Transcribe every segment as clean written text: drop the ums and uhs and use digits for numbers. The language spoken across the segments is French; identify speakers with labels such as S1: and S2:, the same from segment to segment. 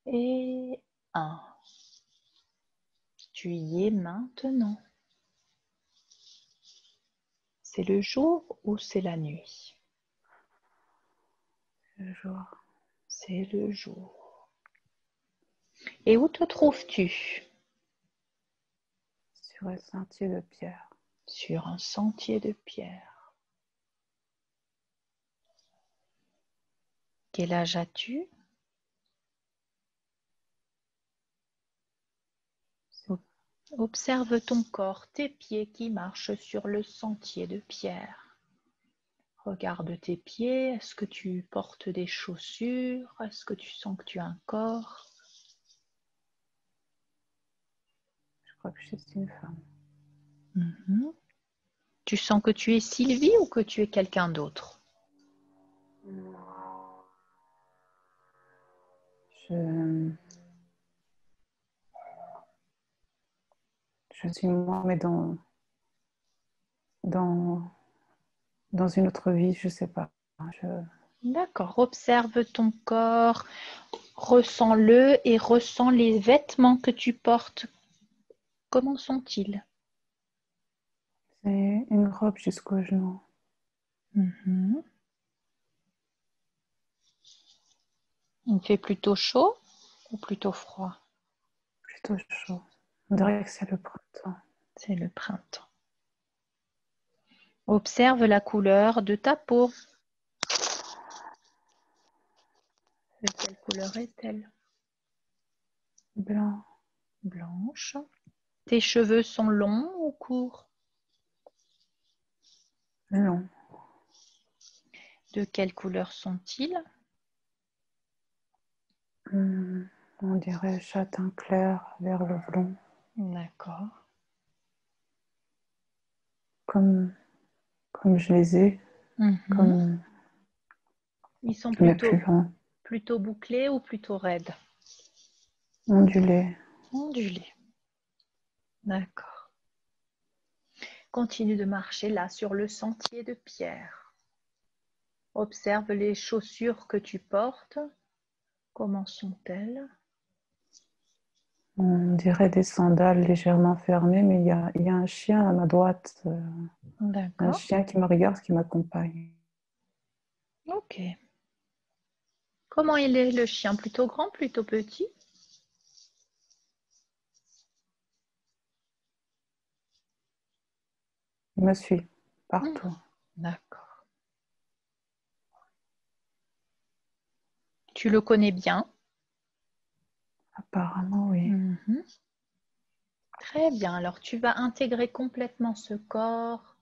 S1: Et 1. Tu y es maintenant. C'est le jour ou c'est la nuit?
S2: Le jour.
S1: C'est le jour. Et où te trouves-tu?
S2: Sur un sentier de pierre.
S1: Sur un sentier de pierre. Quel âge as-tu? Observe ton corps, tes pieds qui marchent sur le sentier de pierre. Regarde tes pieds. Est-ce que tu portes des chaussures? Est-ce que tu sens que tu as un corps?
S2: Je crois que je suis une femme.
S1: Tu sens que tu es Sylvie ou que tu es quelqu'un d'autre?
S2: Je suis moi, mais dans une autre vie, je ne sais pas.
S1: D'accord, observe ton corps, ressens-le et ressens les vêtements que tu portes. Comment sont-ils?
S2: C'est une robe jusqu'au genou.
S1: Il fait plutôt chaud ou plutôt froid?
S2: Plutôt chaud. On dirait que c'est le printemps.
S1: C'est le printemps. Observe la couleur de ta peau. De quelle couleur est-elle?
S2: Blanc.
S1: Blanche. Tes cheveux sont longs ou courts?
S2: Long.
S1: De quelle couleur sont-ils?
S2: On dirait châtain clair vers le blond.
S1: D'accord.
S2: Comme je les ai. Comme
S1: Ils sont
S2: mais plus longs.
S1: plutôt bouclés ou plutôt raides?
S2: Ondulés.
S1: Ondulés. D'accord. Continue de marcher là sur le sentier de pierre. Observe les chaussures que tu portes. Comment sont-elles?
S2: On dirait des sandales légèrement fermées, mais il y a un chien à ma droite. Un
S1: D'accord.
S2: chien qui me regarde, qui m'accompagne.
S1: Ok. Comment il est le chien? Plutôt grand, plutôt petit?
S2: Il me suit partout.
S1: D'accord. Tu le connais bien?
S2: Apparemment, oui.
S1: Très bien. Alors, tu vas intégrer complètement ce corps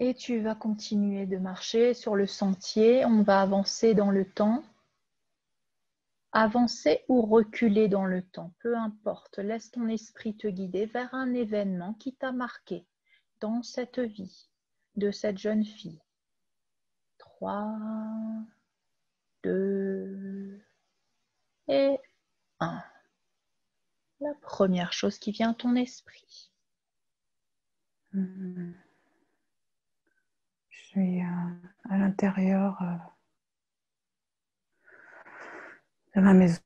S1: et tu vas continuer de marcher sur le sentier. On va avancer dans le temps. Avancer ou reculer dans le temps, peu importe. Laisse ton esprit te guider vers un événement qui t'a marqué dans cette vie de cette jeune fille. 3, 2 et 1. La première chose qui vient à ton esprit.
S2: Je suis à l'intérieur de ma maison.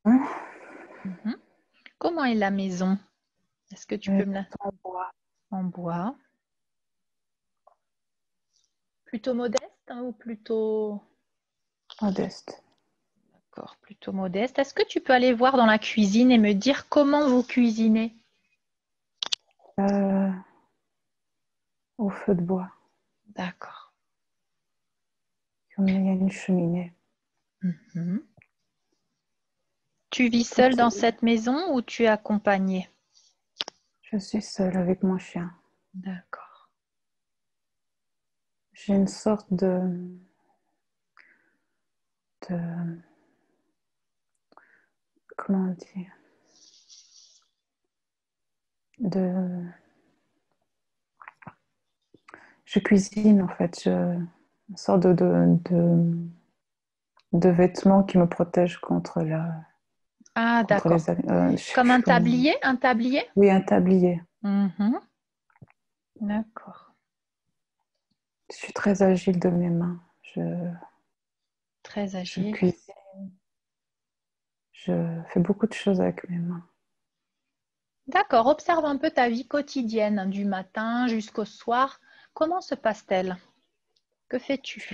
S1: Comment est la maison? Est-ce que tu peux me la...
S2: En bois.
S1: En bois. Plutôt modeste ou plutôt...
S2: Modeste.
S1: D'accord, plutôt modeste. Est-ce que tu peux aller voir dans la cuisine et me dire comment vous cuisinez?
S2: Au feu de bois.
S1: D'accord.
S2: Comme il y a une cheminée.
S1: Tu vis seule dans cette maison ou tu es accompagnée?
S2: Je suis seule avec mon chien.
S1: D'accord.
S2: J'ai une sorte comment dire, je cuisine en fait, une sorte de vêtements qui me protègent contre
S1: Ah,
S2: contre les
S1: d'accord. Comme un
S2: comment...
S1: tablier? Un tablier?
S2: Oui, un tablier.
S1: D'accord.
S2: Je suis très agile de mes mains.
S1: Très
S2: Je
S1: agile.
S2: cuisine. Je fais beaucoup de choses avec mes mains.
S1: D'accord, observe un peu ta vie quotidienne, du matin jusqu'au soir. Comment se passe-t-elle? Que fais-tu?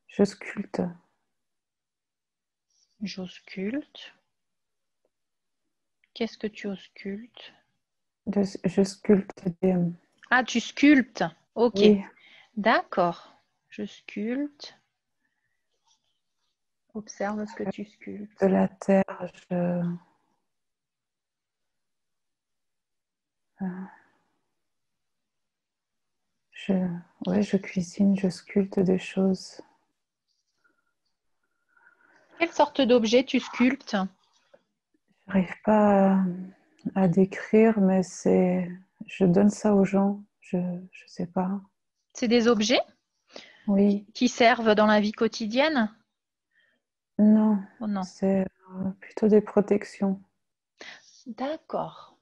S2: Je sculpte.
S1: J'ausculte. Qu'est-ce que tu auscultes?
S2: Je sculpte des...
S1: Ah, tu sculptes. Ok,
S2: Oui,
S1: d'accord. Je sculpte. Observe ce que tu sculptes.
S2: de la terre. Je, je cuisine, je sculpte des choses.
S1: Quelle sorte d'objet tu sculptes?
S2: Je n'arrive pas à décrire, mais je donne ça aux gens. Je sais pas.
S1: C'est des objets
S2: Oui,
S1: qui servent dans la vie quotidienne?
S2: non,
S1: Oh non.
S2: c'est plutôt des protections.
S1: D'accord.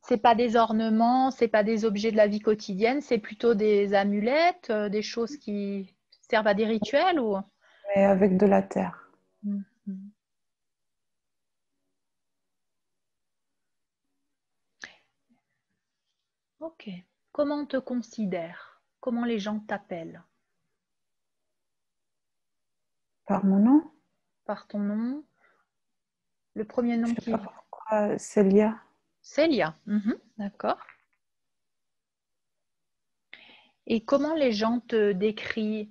S1: C'est pas des ornements, c'est pas des objets de la vie quotidienne, c'est plutôt des amulettes, des choses qui servent à des rituels ou...
S2: Mais avec de la terre.
S1: Mhm. Ok. Comment on te considère? Comment les gens t'appellent?
S2: Par mon nom?
S1: Par ton nom? Le premier
S2: Je
S1: nom
S2: sais pas
S1: qui...
S2: pourquoi. Célia.
S1: Célia. Mhm. D'accord. Et comment les gens te décrivent?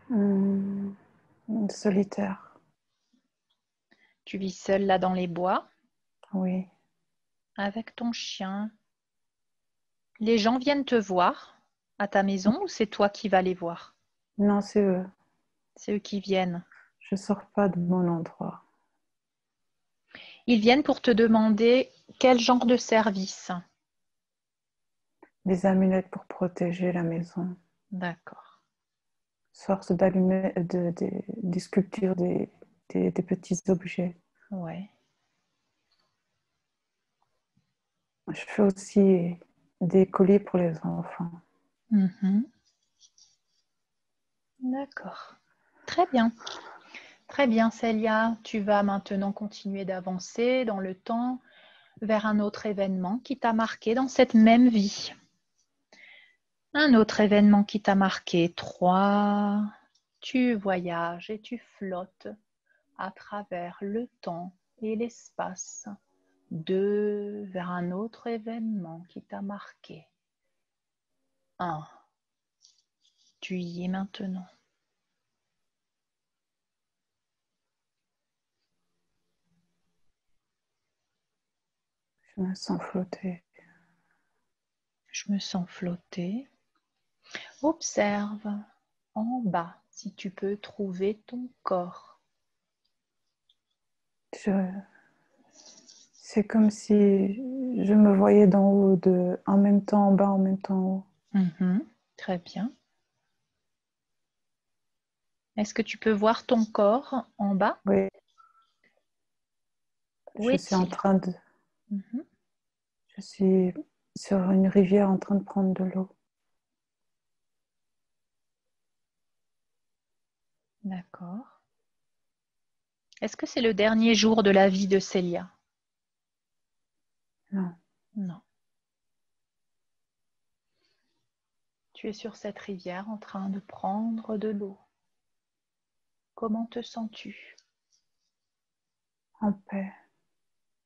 S2: Hum, solitaire.
S1: Tu vis seule là dans les bois,
S2: Oui.
S1: avec ton chien. Les gens viennent te voir à ta maison ou c'est toi qui vas les voir?
S2: Non, c'est eux.
S1: C'est eux qui viennent.
S2: Je sors pas de mon endroit.
S1: Ils viennent pour te demander quel genre de service.
S2: Des amulettes pour protéger la maison.
S1: D'accord.
S2: Sorte d'allumer, des sculptures, des petits objets.
S1: Ouais.
S2: Je fais aussi des colliers pour les enfants.
S1: Mhm. D'accord. Très bien. Très bien, Célia. Tu vas maintenant continuer d'avancer dans le temps vers un autre événement qui t'a marqué dans cette même vie. Un autre événement qui t'a marqué. 3. Tu voyages et tu flottes à travers le temps et l'espace. 2. Vers un autre événement qui t'a marqué. 1. Tu y es maintenant.
S2: Je me sens flotter.
S1: Je me sens flotter. Observe en bas si tu peux trouver ton corps.
S2: C'est comme si je me voyais d'en haut, en même temps en bas, en même temps en haut.
S1: Mhm. Très bien. Est-ce que tu peux voir ton corps en bas?
S2: Oui,
S1: Où
S2: je suis en
S1: est-il?
S2: train de,
S1: Mhm.
S2: je suis sur une rivière en train de prendre de l'eau.
S1: D'accord. Est-ce que c'est le dernier jour de la vie de Célia?
S2: Non,
S1: Non. Tu es sur cette rivière en train de prendre de l'eau. Comment te sens-tu?
S2: en paix.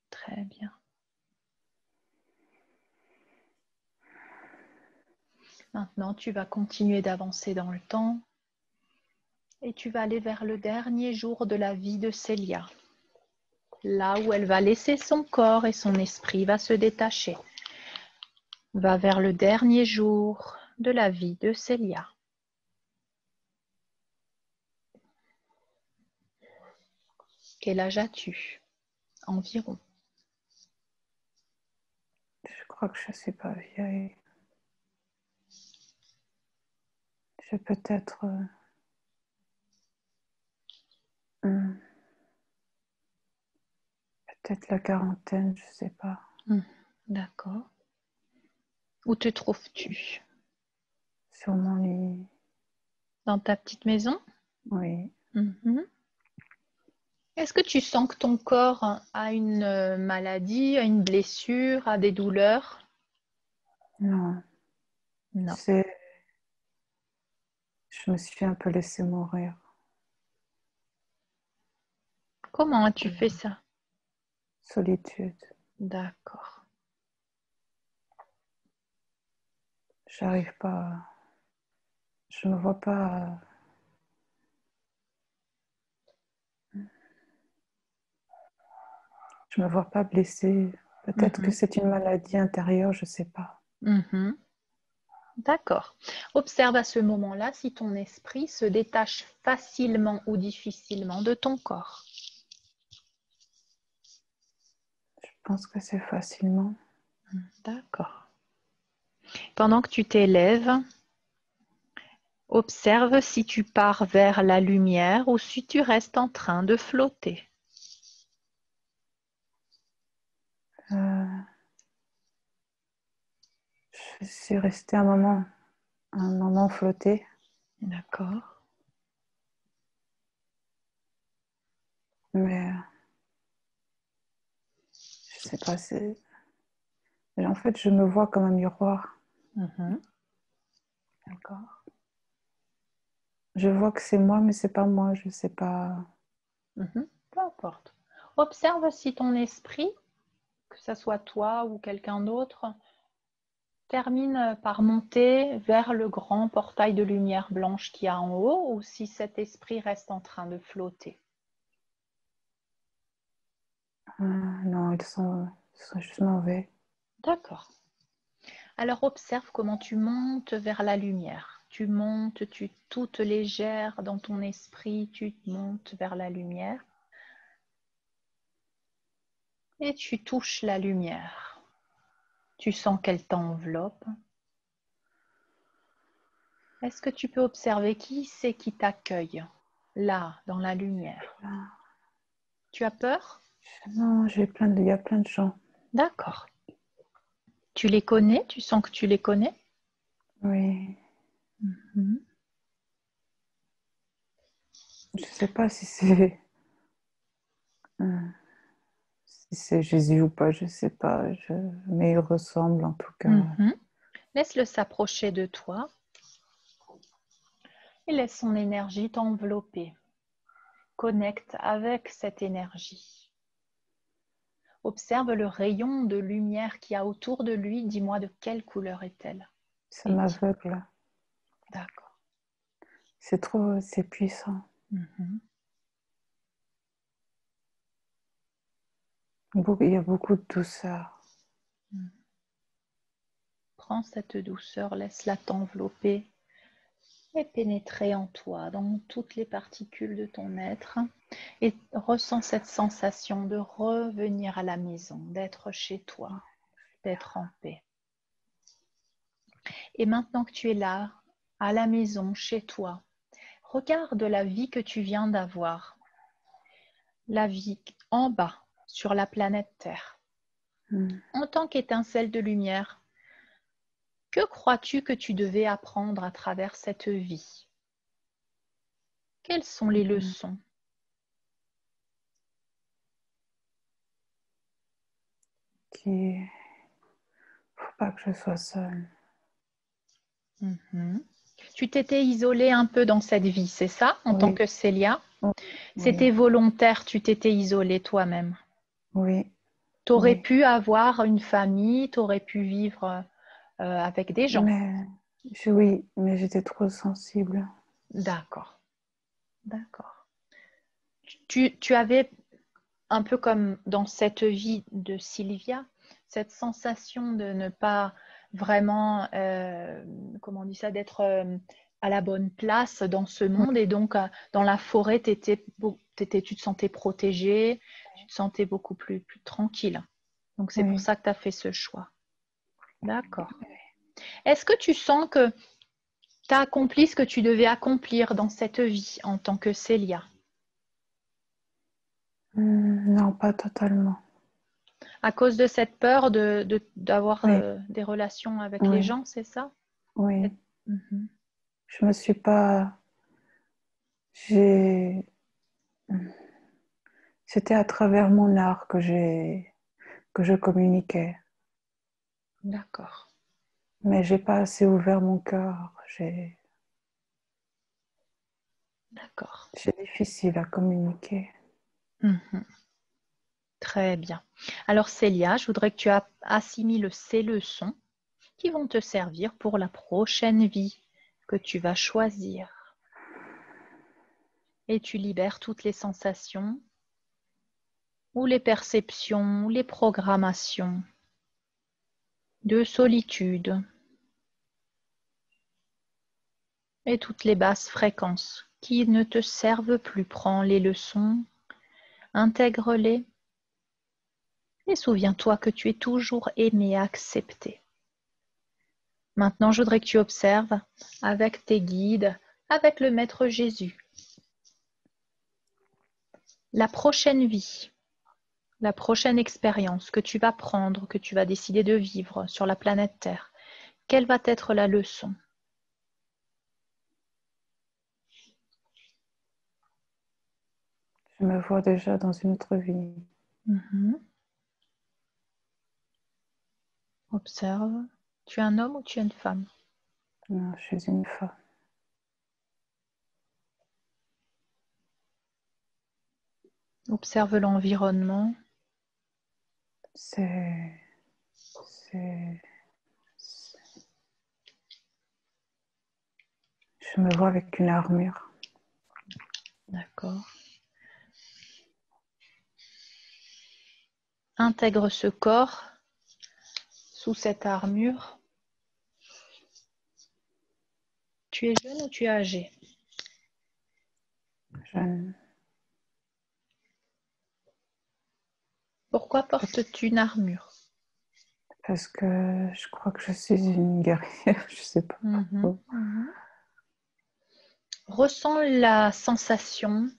S1: Très bien. Maintenant, tu vas continuer d'avancer dans le temps et tu vas aller vers le dernier jour de la vie de Célia, là où elle va laisser son corps et son esprit va se détacher. Va vers le dernier jour de la vie de Célia. Quel âge as-tu? Environ.
S2: Je crois que je ne suis pas vieille. J'ai peut-être peut-être la quarantaine, je ne sais pas.
S1: D'accord. Où te trouves-tu?
S2: Sur mon lit,
S1: Dans ta petite maison?
S2: oui.
S1: Mhm. Est-ce que tu sens que ton corps a une maladie, a une blessure, a des douleurs?
S2: Non,
S1: Non.
S2: c'est, je me suis un peu laissée mourir
S1: Comment as-tu
S2: de
S1: fait ça?
S2: solitude.
S1: D'accord.
S2: J'arrive pas, je me vois pas, je me vois pas blessée. Peut-être que
S1: Mhm.
S2: c'est une maladie intérieure, je sais pas.
S1: Mhm. D'accord. Observe à ce moment-là si ton esprit se détache facilement ou difficilement de ton corps.
S2: Je pense que c'est facilement.
S1: D'accord. Pendant que tu t'élèves, observe si tu pars vers la lumière ou si tu restes en train de flotter.
S2: Euh, je suis restée un moment flotté,
S1: D'accord.
S2: mais je sais pas. En fait, je me vois comme un miroir.
S1: Mhm. D'accord.
S2: Je vois que c'est moi, mais c'est pas moi. Je sais pas.
S1: Mhm. Peu importe. Observe si ton esprit, que ce soit toi ou quelqu'un d'autre, termine par monter vers le grand portail de lumière blanche qu'il y a en haut ou si cet esprit reste en train de flotter.
S2: Non, ils sont juste mauvais.
S1: D'accord. Alors observe comment tu montes vers la lumière. Tu montes, tu es toute légère dans ton esprit, tu montes vers la lumière et tu touches la lumière. Tu sens qu'elle t'enveloppe. Est-ce que tu peux observer qui c'est qui t'accueille là, dans la lumière? Tu as peur?
S2: Non, il y a plein de gens.
S1: D'accord. Tu les connais? Tu sens que tu les connais?
S2: Oui,
S1: Mhm.
S2: je sais pas euh, si c'est Jésus ou pas. Je sais pas. Mais il ressemble en tout cas.
S1: Mhm. Laisse-le s'approcher de toi et laisse son énergie t'envelopper. Connecte avec cette énergie. Observe le rayon de lumière qu'il y a autour de lui. Dis-moi de quelle couleur est-elle?
S2: Ça
S1: Est-il?
S2: m'aveugle.
S1: D'accord.
S2: C'est puissant.
S1: Mhm.
S2: Il y a beaucoup de douceur.
S1: Mhm. Prends cette douceur, laisse-la t'envelopper et pénétrer en toi, dans toutes les particules de ton être. Et ressens cette sensation de revenir à la maison, d'être chez toi, d'être en paix. Et maintenant que tu es là, à la maison, chez toi, regarde la vie que tu viens d'avoir, la vie en bas, sur la planète Terre.
S2: Mm.
S1: En tant qu'étincelle de lumière, que crois-tu que tu devais apprendre à travers cette vie? Quelles sont les
S2: Mm.
S1: leçons?
S2: Qu'il faut pas que je sois seule.
S1: Mhm. Tu t'étais isolée un peu dans cette vie, c'est ça, en tant
S2: Oui,
S1: que Célia?
S2: oui,
S1: C'était volontaire, tu t'étais isolée toi-même.
S2: oui,
S1: Tu aurais
S2: oui.
S1: pu avoir une famille, tu aurais pu vivre avec des gens.
S2: Oui, mais j'étais trop sensible.
S1: D'accord, d'accord. Tu avais un peu comme dans cette vie de Sylvia, cette sensation de ne pas vraiment, comment on dit ça, d'être à la bonne place dans ce
S2: Oui,
S1: monde. Et donc, dans la forêt, tu te sentais protégée, tu te sentais beaucoup plus tranquille. Donc, c'est pour
S2: oui.
S1: ça que tu as fait ce choix. D'accord. Est-ce que tu sens que tu as accompli ce que tu devais accomplir dans cette vie en tant que Célia?
S2: Non, pas totalement.
S1: À cause de cette peur d'avoir
S2: Oui,
S1: des relations avec les
S2: oui,
S1: gens, c'est ça?
S2: oui.
S1: Mhm.
S2: Je me suis pas. J'ai. C'était à travers mon art que je communiquais.
S1: D'accord.
S2: Mais j'ai pas assez ouvert mon cœur.
S1: D'accord.
S2: C'est difficile à communiquer.
S1: Mhm. Très bien. Alors Célia, je voudrais que tu assimiles ces leçons qui vont te servir pour la prochaine vie que tu vas choisir. Et tu libères toutes les sensations ou les perceptions ou les programmations de solitude et toutes les basses fréquences qui ne te servent plus. Prends les leçons, intègre-les et souviens-toi que tu es toujours aimé et accepté. Maintenant, je voudrais que tu observes avec tes guides, avec le Maître Jésus, la prochaine vie, la prochaine expérience que tu vas prendre, que tu vas décider de vivre sur la planète Terre. Quelle va être la leçon?
S2: Je me vois déjà dans une autre vie.
S1: Observe. Tu es un homme ou tu es une femme?
S2: Non, je suis une femme.
S1: Observe l'environnement.
S2: C'est... Je me vois avec une armure.
S1: D'accord. Intègre ce corps sous cette armure. Tu es jeune ou tu es âgé?
S2: Jeune.
S1: Pourquoi portes-tu une armure?
S2: Parce que je crois que je suis une guerrière, je sais pas.
S1: Ressens la sensation.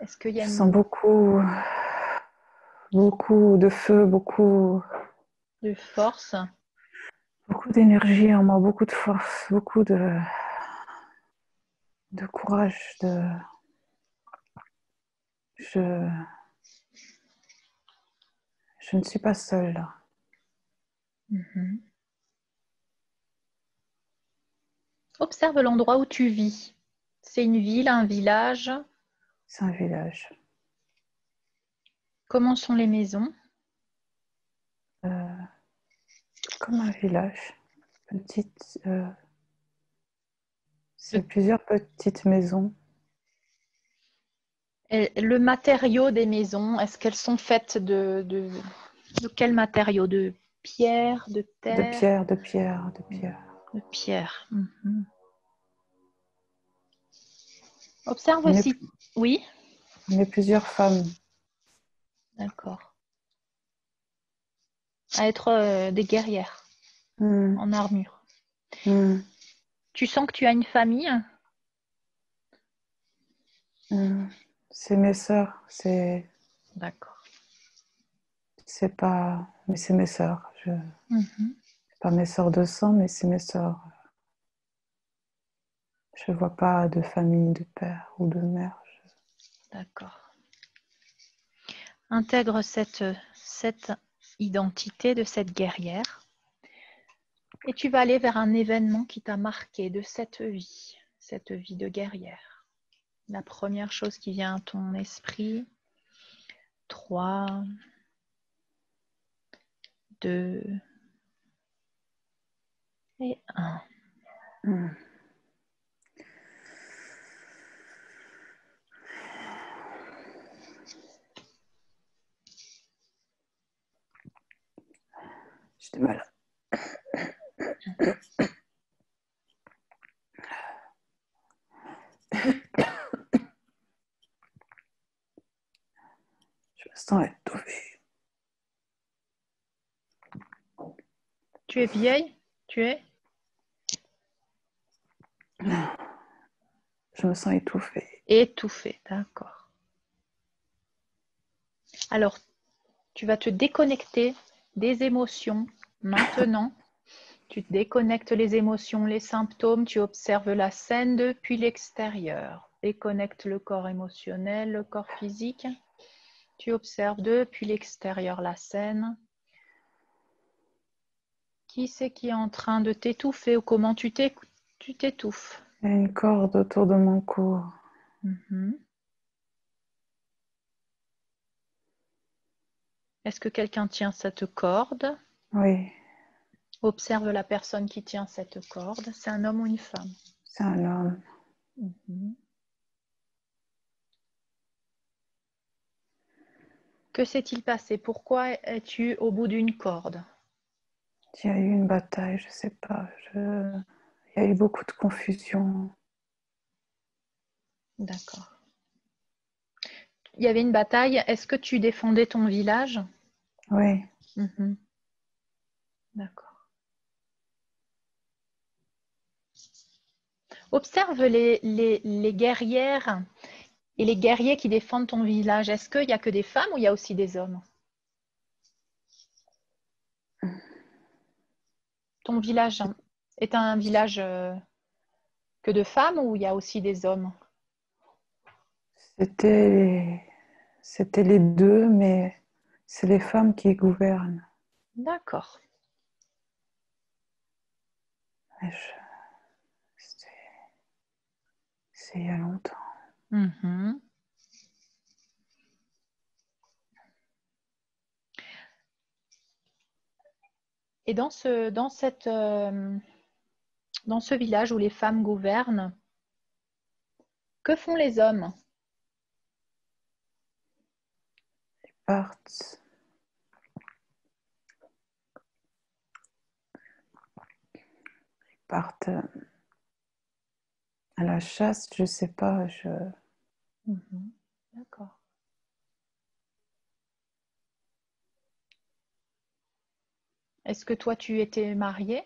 S1: Est-ce qu'il y a
S2: Je sens beaucoup de feu, beaucoup
S1: de force?
S2: d'énergie en moi, beaucoup de force, beaucoup de courage. Je ne suis pas seule là.
S1: Observe l'endroit où tu vis. C'est une ville, un village?
S2: C'est un village.
S1: Comment sont les maisons?
S2: Comme un village. Petite. C'est plusieurs petites maisons.
S1: Et le matériau des maisons, est-ce qu'elles sont faites de quel matériau? De pierre, de terre?
S2: De pierre.
S1: De pierre. Observe aussi. Oui?
S2: On est plusieurs femmes.
S1: D'accord. À être des guerrières en armure. Tu sens que tu as une famille?
S2: C'est mes sœurs.
S1: D'accord.
S2: C'est pas. Mais c'est mes sœurs. C'est pas mes sœurs de sang, mais c'est mes sœurs. Je vois pas de famille, de père ou de mère.
S1: D'accord. Intègre cette identité de cette guerrière et tu vas aller vers un événement qui t'a marqué de cette vie de guerrière. La première chose qui vient à ton esprit, 3, 2 et 1.
S2: J'ai du mal. Je me sens étouffée.
S1: Tu es vieille? Tu es?
S2: Je me sens étouffée.
S1: Étouffée, d'accord. Alors, tu vas te déconnecter des émotions maintenant. Tu déconnectes les émotions, les symptômes, tu observes la scène depuis l'extérieur. et connecte le corps émotionnel, le corps physique. Tu observes depuis l'extérieur la scène. Qui c'est qui est en train de t'étouffer ou comment tu t'étouffes?
S2: Il y a une corde autour de mon cou.
S1: Est-ce que quelqu'un tient cette corde?
S2: Oui,
S1: Observe la personne qui tient cette corde. C'est un homme ou une femme?
S2: c'est un homme.
S1: Que s'est-il passé? Pourquoi es-tu au bout d'une corde?
S2: Il y a eu une bataille, je ne sais pas. Il y a eu beaucoup de confusion.
S1: D'accord. Il y avait une bataille. Est-ce que tu défendais ton village?
S2: Oui,
S1: D'accord. Observe les guerrières et les guerriers qui défendent ton village. Est-ce qu'il n'y a que des femmes ou il y a aussi des hommes? Ton village est un village que de femmes ou il y a aussi des hommes?
S2: c'était les deux, mais c'est les femmes qui gouvernent.
S1: D'accord.
S2: Mais c'est il y a longtemps.
S1: Et dans ce village où les femmes gouvernent, que font les hommes?
S2: Partent, partent à la chasse, je ne sais pas.
S1: D'accord. Est-ce que toi, tu étais mariée?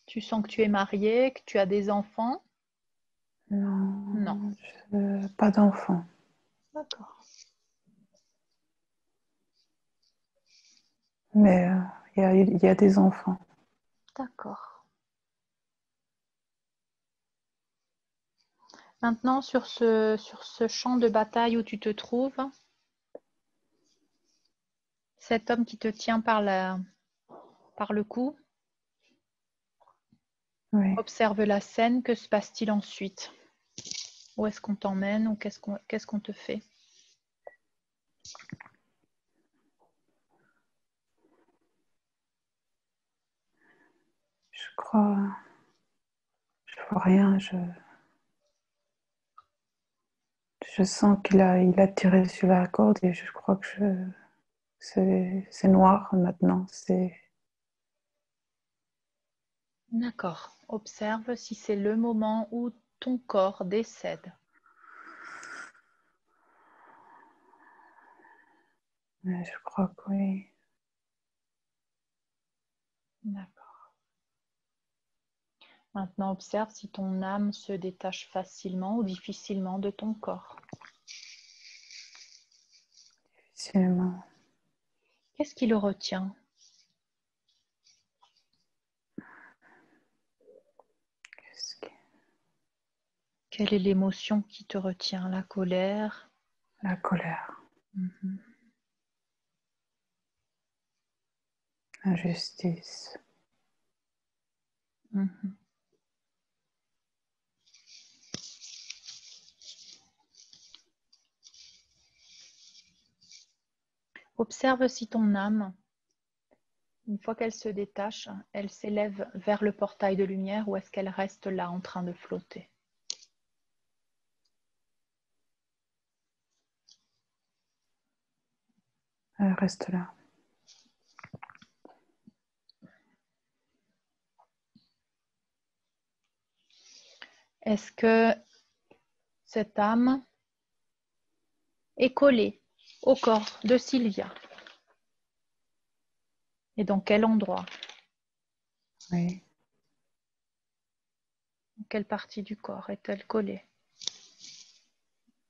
S1: Tu sens que tu es mariée, que tu as des enfants? Non.
S2: Non, pas d'enfants.
S1: D'accord.
S2: Mais il y a des enfants.
S1: D'accord. Maintenant, sur ce champ de bataille où tu te trouves, cet homme qui te tient par le cou,
S2: Oui.
S1: observe la scène. Que se passe-t-il ensuite? Où est-ce qu'on t'emmène ou qu'est-ce qu'on te fait?
S2: Je vois rien. Je sens il a tiré sur la corde et je crois que c'est noir maintenant.
S1: D'accord. Observe si c'est le moment où ton corps décède.
S2: Je crois que oui.
S1: D'accord. Maintenant, observe si ton âme se détache facilement ou difficilement de ton corps.
S2: Difficilement.
S1: Qu'est-ce qui le retient? Quelle est l'émotion qui te retient? La colère?
S2: La colère. Injustice.
S1: Observe si ton âme, une fois qu'elle se détache, elle s'élève vers le portail de lumière ou est-ce qu'elle reste là en train de flotter?
S2: Elle reste là.
S1: Est-ce que cette âme est collée au corps de Sylvia? Et dans quel endroit?
S2: Oui.
S1: Dans quelle partie du corps est-elle collée?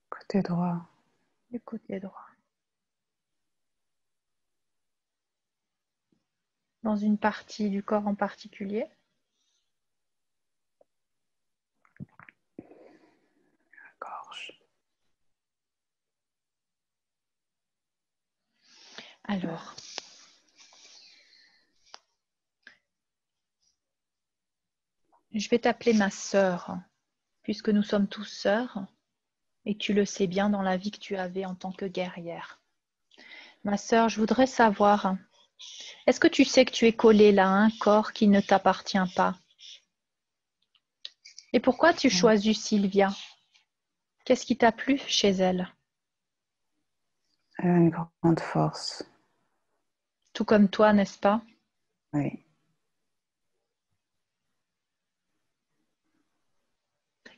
S2: Côté droit.
S1: Du côté droit. Dans une partie du corps en particulier? Alors, je vais t'appeler ma sœur, puisque nous sommes tous sœurs, et tu le sais bien dans la vie que tu avais en tant que guerrière. Ma sœur, je voudrais savoir, est-ce que tu sais que tu es collée là à un corps qui ne t'appartient pas? Et pourquoi tu choisis Sylvia? Qu'est-ce qui t'a plu chez elle?
S2: Elle a une grande force.
S1: Tout comme toi, n'est-ce pas?
S2: Oui.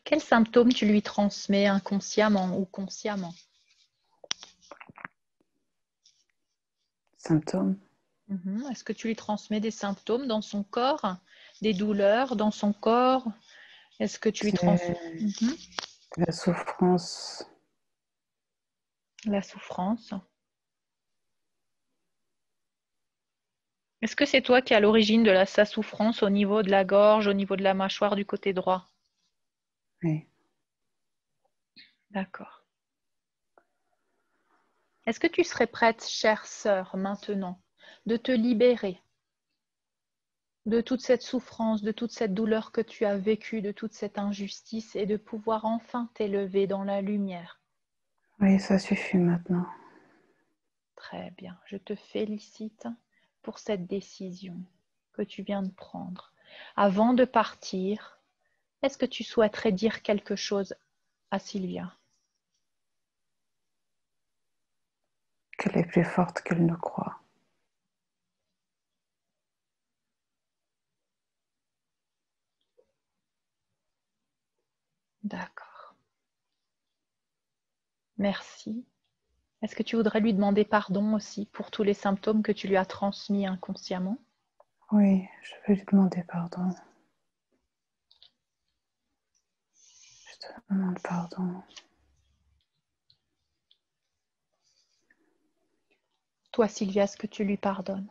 S1: Quels symptômes tu lui transmets inconsciemment ou consciemment?
S2: Symptômes?
S1: Est-ce que tu lui transmets des symptômes dans son corps, des douleurs dans son corps? Est-ce que tu lui transmets
S2: La souffrance.
S1: la souffrance? Est-ce que c'est toi qui es à l'origine de sa souffrance au niveau de la gorge, au niveau de la mâchoire du côté droit?
S2: Oui.
S1: D'accord. Est-ce que tu serais prête, chère sœur, maintenant, de te libérer de toute cette souffrance, de toute cette douleur que tu as vécue, de toute cette injustice et de pouvoir enfin t'élever dans la lumière?
S2: Oui, ça suffit maintenant.
S1: Très bien, je te félicite pour cette décision que tu viens de prendre. Avant de partir, est-ce que tu souhaiterais dire quelque chose à Sylvia?
S2: Qu'elle est plus forte qu'elle ne croit.
S1: D'accord. Merci. Est-ce que tu voudrais lui demander pardon aussi pour tous les symptômes que tu lui as transmis inconsciemment?
S2: Oui, je vais lui demander pardon. Je te demande pardon.
S1: Toi, Sylvia, est-ce que tu lui pardonnes?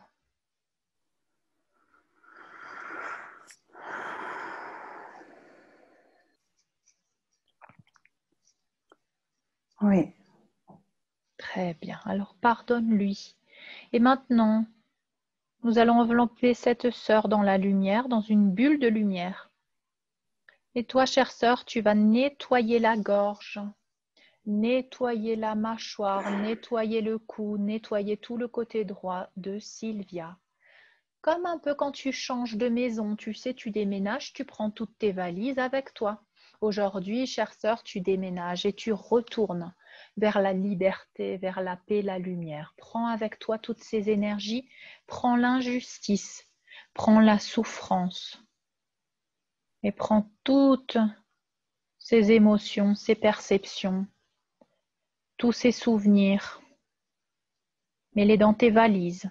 S2: Oui.
S1: Très bien. Alors, pardonne-lui. Et maintenant, nous allons envelopper cette sœur dans la lumière, dans une bulle de lumière. Et toi, chère sœur, tu vas nettoyer la gorge, nettoyer la mâchoire, nettoyer le cou, nettoyer tout le côté droit de Sylvia. Comme un peu quand tu changes de maison, tu sais, tu déménages, tu prends toutes tes valises avec toi. Aujourd'hui, chère sœur, tu déménages et tu retournes vers la liberté, vers la paix, la lumière. Prends avec toi toutes ces énergies, prends l'injustice, prends la souffrance et prends toutes ces émotions, ces perceptions, tous ces souvenirs. Mets-les dans tes valises.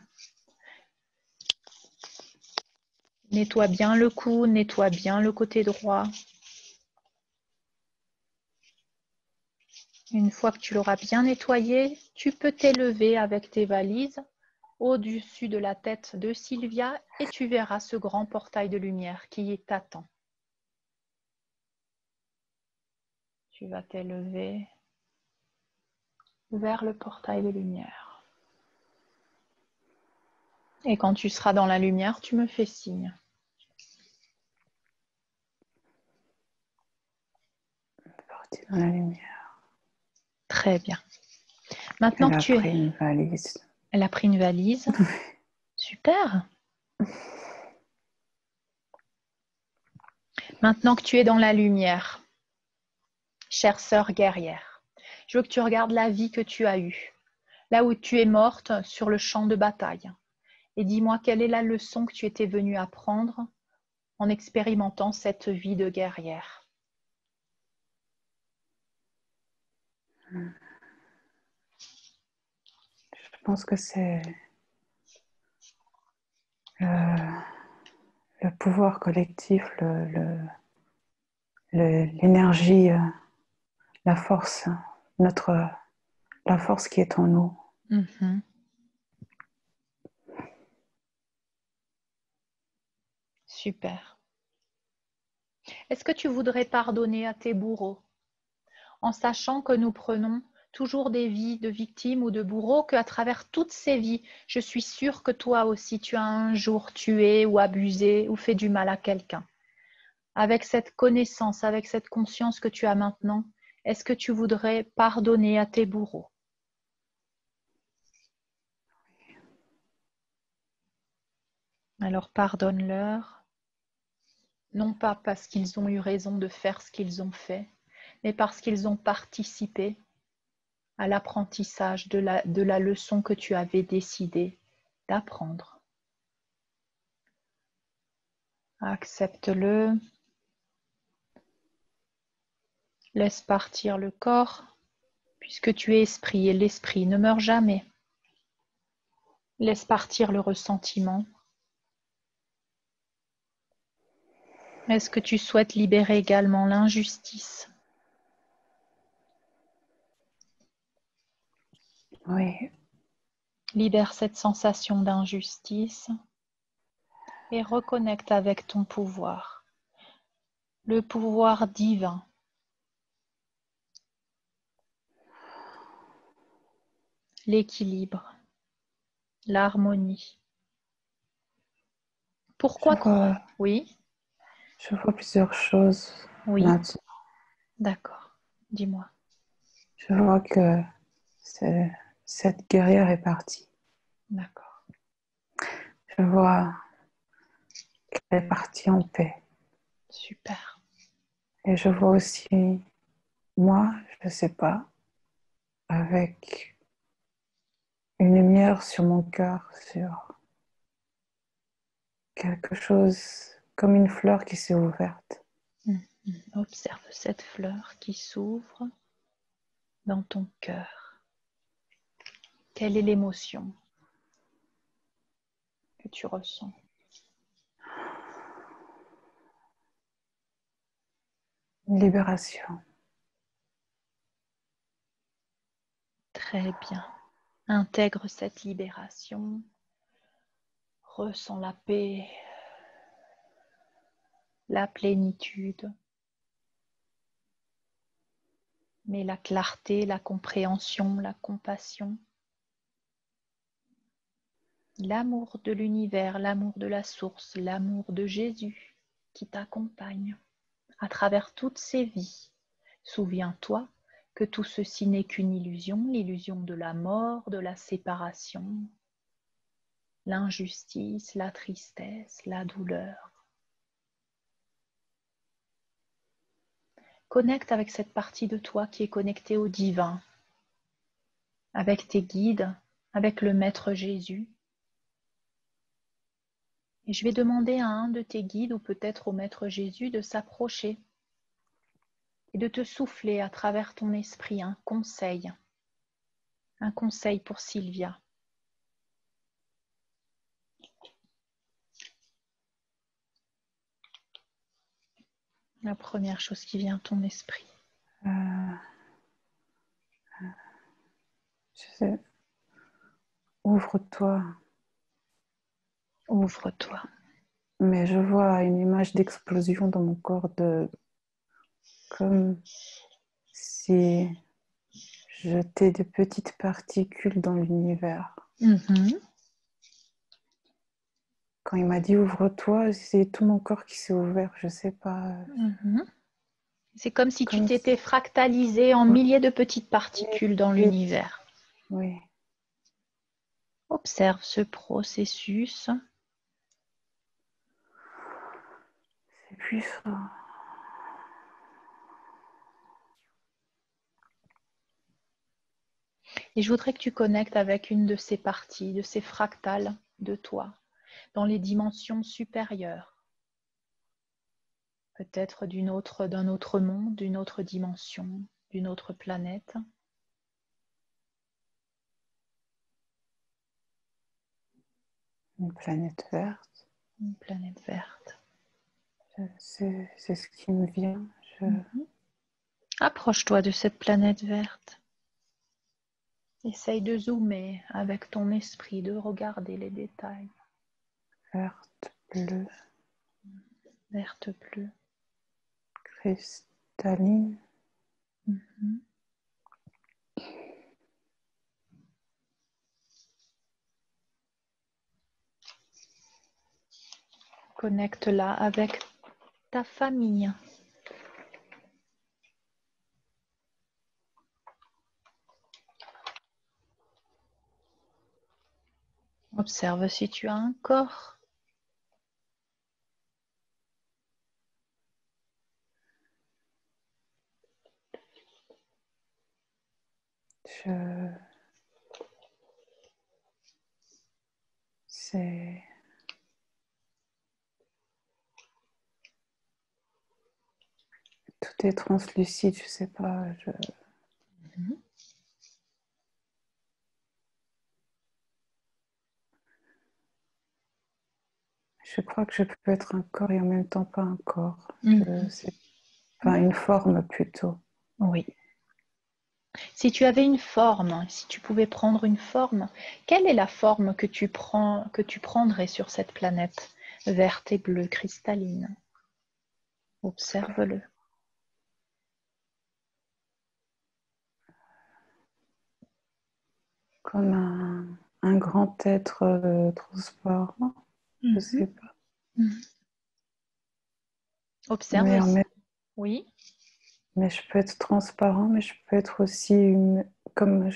S1: Nettoie bien le cou, nettoie bien le côté droit. Une fois que tu l'auras bien nettoyé, tu peux t'élever avec tes valises au-dessus de la tête de Sylvia et tu verras ce grand portail de lumière qui t'attend. Tu vas t'élever vers le portail de lumière. Et quand tu seras dans la lumière, tu me fais signe.
S2: Partie dans la lumière.
S1: Très bien. Maintenant
S2: Elle
S1: que
S2: a
S1: tu es...
S2: pris une valise.
S1: Elle a pris une valise. Super. Maintenant que tu es dans la lumière, chère sœur guerrière, je veux que tu regardes la vie que tu as eue, là où tu es morte sur le champ de bataille. Et dis-moi quelle est la leçon que tu étais venue apprendre en expérimentant cette vie de guerrière.
S2: Je pense que c'est le pouvoir collectif, l'énergie, la force, la force qui est en nous.
S1: Mm-hmm. Super. Est-ce que tu voudrais pardonner à tes bourreaux en sachant que nous prenons toujours des vies de victimes ou de bourreaux, qu'à travers toutes ces vies, je suis sûre que toi aussi, tu as un jour tué ou abusé ou fait du mal à quelqu'un. Avec cette connaissance, avec cette conscience que tu as maintenant, est-ce que tu voudrais pardonner à tes bourreaux? Alors pardonne-leur, non pas parce qu'ils ont eu raison de faire ce qu'ils ont fait, mais parce qu'ils ont participé à l'apprentissage de la leçon que tu avais décidé d'apprendre. Accepte-le. Laisse partir le corps, puisque tu es esprit et l'esprit ne meurt jamais. Laisse partir le ressentiment. Est-ce que tu souhaites libérer également l'injustice?
S2: Oui.
S1: Libère cette sensation d'injustice et reconnecte avec ton pouvoir, le pouvoir divin. L'équilibre, l'harmonie. Pourquoi croire? Oui,
S2: Je vois plusieurs choses
S1: oui,
S2: maintenant.
S1: d'accord. Dis-moi.
S2: Je vois que cette guerrière est partie.
S1: D'accord.
S2: Je vois qu'elle est partie en paix.
S1: Super.
S2: Et je vois aussi, moi, je ne sais pas, avec une lumière sur mon cœur, sur quelque chose comme une fleur qui s'est ouverte.
S1: Observe cette fleur qui s'ouvre dans ton cœur. Quelle est l'émotion que tu ressens?
S2: Une libération.
S1: Très bien. Intègre cette libération. Ressens la paix, la plénitude, mais la clarté, la compréhension, la compassion, l'amour de l'univers, l'amour de la source, l'amour de Jésus qui t'accompagne à travers toutes ces vies. Souviens-toi que tout ceci n'est qu'une illusion, l'illusion de la mort, de la séparation, l'injustice, la tristesse, la douleur. Connecte avec cette partie de toi qui est connectée au divin, avec tes guides, avec le Maître Jésus. Et je vais demander à un de tes guides ou peut-être au Maître Jésus de s'approcher et de te souffler à travers ton esprit un conseil pour Sylvia. La première chose qui vient à ton esprit.
S2: Je sais, ouvre-toi.
S1: Ouvre-toi.
S2: Mais je vois une image d'explosion dans mon corps, comme si jetais de petites particules dans l'univers. Quand il m'a dit ouvre-toi, c'est tout mon corps qui s'est ouvert, je sais pas.
S1: C'est comme si tu
S2: Comme
S1: t'étais fractalisé en milliers de petites particules dans l'univers.
S2: Oui.
S1: Observe ce processus.
S2: C'est puissant.
S1: Et je voudrais que tu connectes avec une de ces parties, de ces fractales de toi, dans les dimensions supérieures. Peut-être d'un autre monde, d'une autre dimension, d'une autre planète.
S2: Une planète verte.
S1: Une planète verte.
S2: C'est ce qui me vient.
S1: Approche-toi de cette planète verte. Essaye de zoomer avec ton esprit, de regarder les détails.
S2: Verte, bleue.
S1: Verte, bleue.
S2: Cristalline.
S1: Connecte-la avec ta famille. Observe si tu as un corps.
S2: Tout est translucide, je sais pas. Je crois que je peux être un corps et en même temps pas un corps. Enfin, une forme plutôt.
S1: Oui. Si tu avais une forme, si tu pouvais prendre une forme, quelle est la forme que tu prendrais sur cette planète verte et bleue cristalline? Observe-le.
S2: Comme un grand être transparent, je sais pas.
S1: Observe. Oui.
S2: Mais je peux être transparent, mais je peux être aussi comme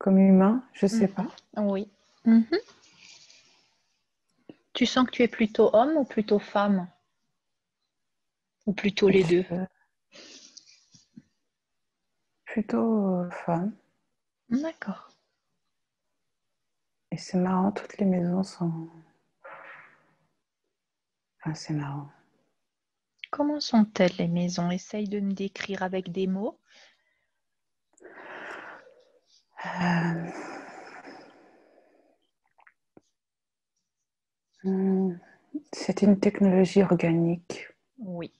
S2: humain, je sais pas.
S1: Oui. Tu sens que tu es plutôt homme ou plutôt femme? Ou plutôt les deux?
S2: Plutôt femme.
S1: D'accord.
S2: Et c'est marrant, toutes les maisons sont... Enfin, c'est marrant.
S1: Comment sont-elles les maisons? Essaye de me décrire avec des mots.
S2: C'est une technologie organique.
S1: Oui.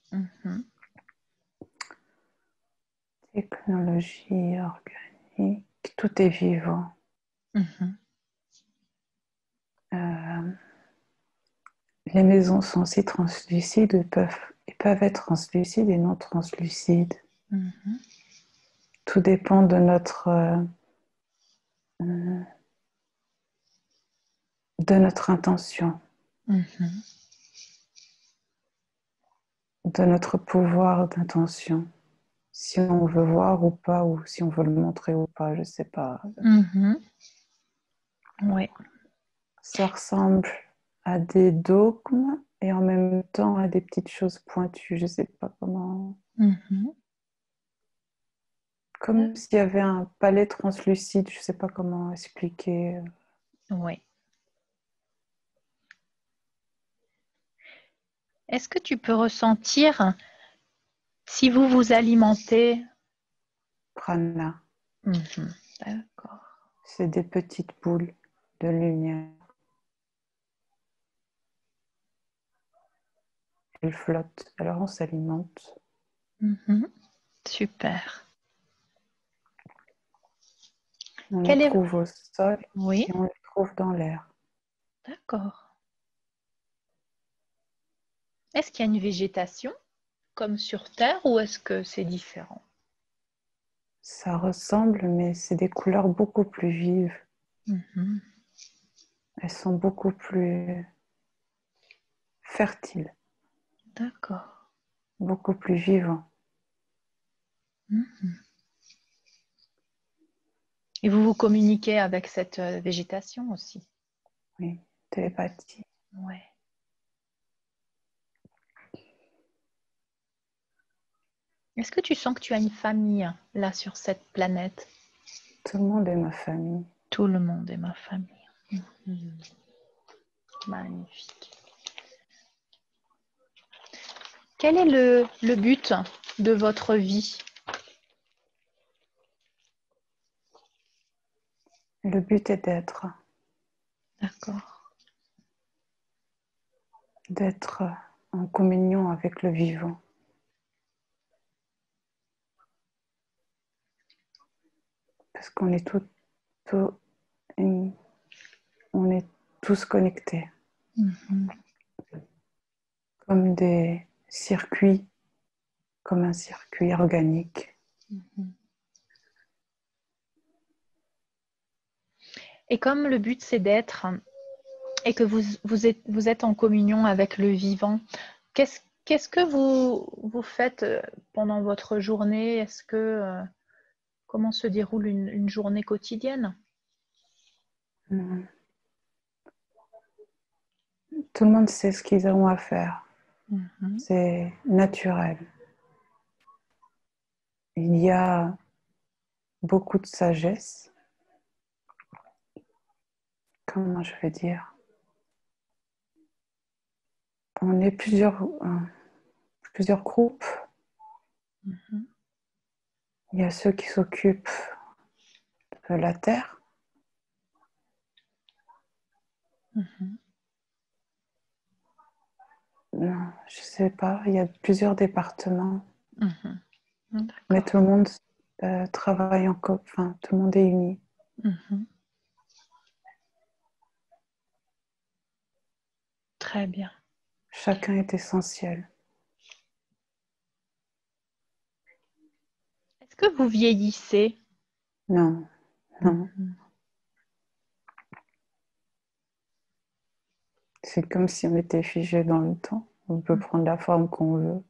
S2: Technologie organique. Tout est vivant. Les maisons sont aussi translucides, ils peuvent être translucides et non translucides. Tout dépend de notre intention, de notre pouvoir d'intention. Si on veut voir ou pas, ou si on veut le montrer ou pas, je sais pas.
S1: Oui.
S2: Ça ressemble à des dogmes et en même temps à des petites choses pointues, je sais pas comment. Comme s'il y avait un palais translucide, je sais pas comment expliquer.
S1: Oui. Est-ce que tu peux ressentir si vous vous alimentez?
S2: Prana.
S1: D'accord.
S2: C'est des petites boules de lumière. Elles flottent, alors on s'alimente.
S1: Super.
S2: On les trouve au sol
S1: Oui.
S2: et on les trouve dans l'air.
S1: D'accord. Est-ce qu'il y a une végétation comme sur Terre ou est-ce que c'est différent?
S2: Ça ressemble, mais c'est des couleurs beaucoup plus vives. Elles sont beaucoup plus fertiles.
S1: D'accord.
S2: Beaucoup plus vivantes.
S1: Et vous vous communiquez avec cette végétation aussi?
S2: Oui, télépathie.
S1: Ouais. Est-ce que tu sens que tu as une famille là sur cette planète?
S2: Tout le monde est ma famille.
S1: Tout le monde est ma famille. Magnifique. Quel est le but de votre vie?
S2: Le but est d'être.
S1: D'accord.
S2: D'être en communion avec le vivant. Parce qu'on est on est tous connectés. Comme des circuits, comme un circuit organique.
S1: Et comme le but c'est d'être, et que vous êtes en communion avec le vivant, qu'est-ce que vous faites pendant votre journée? Comment se déroule une journée quotidienne?
S2: Mm. Tout le monde sait ce qu'ils ont à faire.
S1: Mhm.
S2: C'est naturel. Il y a beaucoup de sagesse. Comment je vais dire? On est plusieurs groupes.
S1: Mhm.
S2: Il y a ceux qui s'occupent de la terre.
S1: Mhm.
S2: Non, je sais pas. Il y a plusieurs départements.
S1: Mhm.
S2: Mais
S1: D'accord.
S2: tout le monde travaille enfin, tout le monde est uni.
S1: Mhm. Très bien.
S2: Chacun est essentiel.
S1: Est-ce que vous vieillissez?
S2: Non, non.
S1: Mhm.
S2: C'est comme si on était figé dans le temps. On peut prendre la forme qu'on veut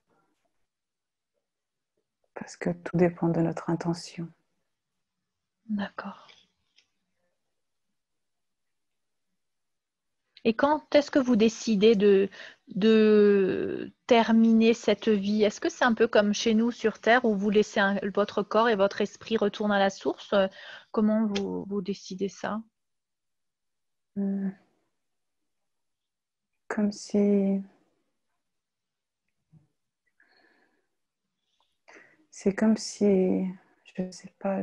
S2: parce que tout dépend de notre intention.
S1: D'accord. Et quand est-ce que vous décidez de terminer cette vie? Est-ce que c'est un peu comme chez nous sur Terre où vous laissez votre corps et votre esprit retournent à la source? Comment vous décidez ça?
S2: Hmm. Comme si... C'est comme si... Je sais pas,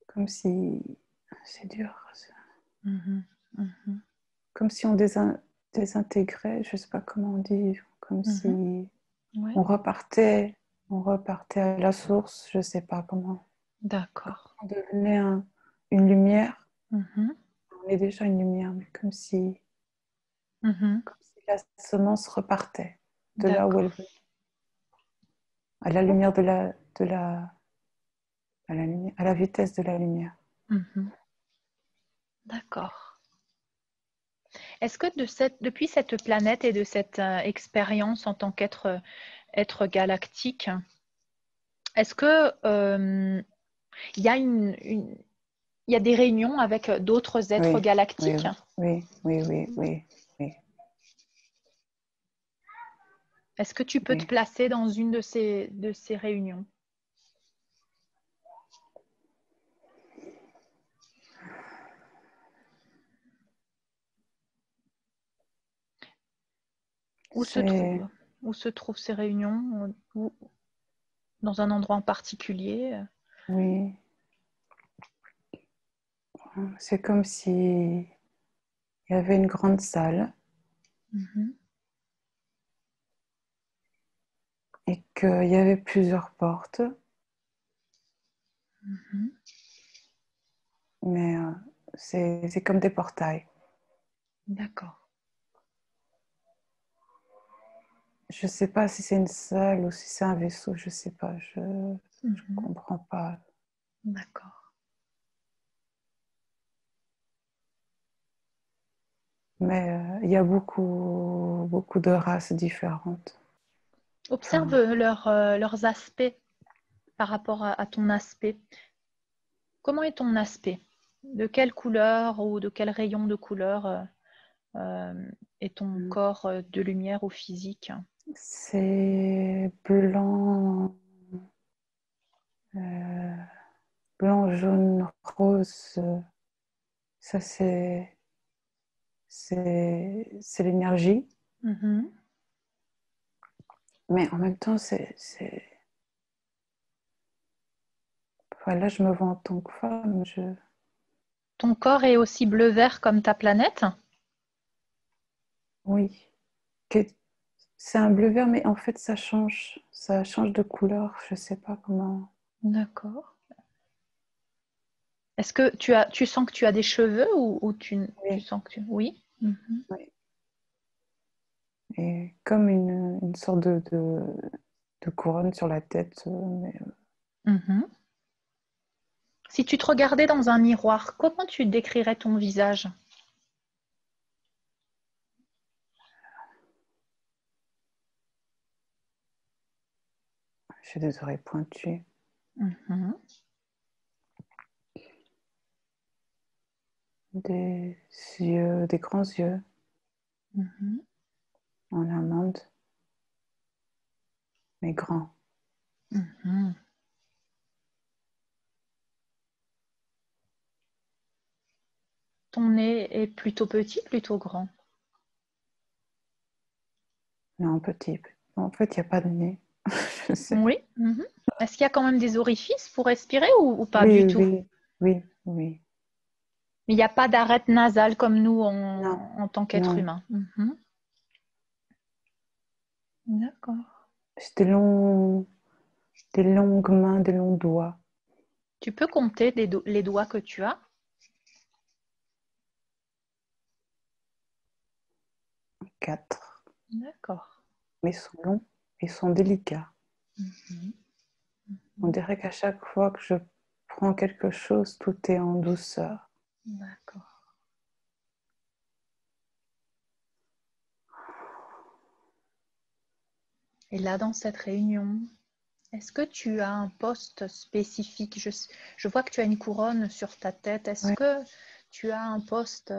S2: comme si... C'est dur.
S1: Mhm. Mhm.
S2: Comme si on désintégrait, je sais pas comment on dit, comme
S1: Mhm.
S2: si
S1: Ouais.
S2: on repartait à la source, je sais pas comment.
S1: D'accord.
S2: On devenait une lumière,
S1: Mhm.
S2: on est déjà une lumière, mais
S1: Mhm.
S2: comme si la semence repartait de là où elle
S1: D'accord.
S2: venait, à la lumière à la vitesse de la lumière.
S1: Mhm. D'accord. Est-ce que depuis cette planète et de cette expérience en tant être galactique, est-ce que il y a il y a des réunions avec d'autres êtres
S2: Oui, oui,
S1: galactiques?
S2: oui, oui, oui, oui, oui,
S1: Est-ce que tu peux te
S2: oui.
S1: placer dans une de ces réunions? Où se
S2: C'est,
S1: trouvent? Où se trouvent ces réunions? Dans un endroit en particulier?
S2: oui, c'est comme si il y avait une grande salle
S1: Mhm.
S2: et qu'il y avait plusieurs portes,
S1: Mhm.
S2: mais c'est comme des portails.
S1: D'accord.
S2: Je sais pas si c'est une salle ou si c'est un vaisseau, je sais pas, je
S1: Mhm.
S2: comprends pas.
S1: D'accord.
S2: Mais il y a beaucoup de races différentes.
S1: Observe
S2: Enfin,
S1: leurs aspects par rapport à ton aspect. Comment est ton aspect? De quelle couleur ou de quel rayon de couleur est ton corps de lumière ou physique?
S2: c'est blanc, euh, blanc, jaune, rose. Ça, c'est l'énergie.
S1: Mhm.
S2: Mais en même temps, enfin, là, je me vois en tant que femme.
S1: Ton corps est aussi bleu-vert comme ta planète?
S2: Oui. Que- C'est un bleu vert, mais en fait, ça change de couleur. Je sais pas comment.
S1: D'accord. Est-ce que tu sens que tu as des cheveux ou tu
S2: Oui,
S1: sens que tu... Oui. Mhm.
S2: oui. Et comme une sorte de couronne sur la tête.
S1: Mhm. Si tu te regardais dans un miroir, comment tu décrirais ton visage?
S2: J'ai des oreilles pointues. Des yeux, des grands yeux en amande, mais grands.
S1: Ton nez est plutôt petit, plutôt grand?
S2: Non, petit. En fait, il n'y a pas de nez. Je sais.
S1: Oui. Est-ce qu'il y a quand même des orifices pour respirer ou pas
S2: Oui,
S1: du tout?
S2: oui, oui, oui.
S1: Mais il n'y a pas d'arête nasale comme nous
S2: Non,
S1: en tant qu'être
S2: non.
S1: humain. D'accord.
S2: C'est des longues mains, des longs doigts.
S1: Tu peux compter les doigts que tu as?
S2: 4.
S1: D'accord.
S2: Mais ils sont longs, ils sont délicats. On dirait qu'à chaque fois que je prends quelque chose, tout est en douceur.
S1: D'accord. Et là, dans cette réunion, est-ce que tu as un poste spécifique? Je vois que tu as une couronne sur ta tête. Est-ce
S2: Ouais.
S1: que tu as un poste,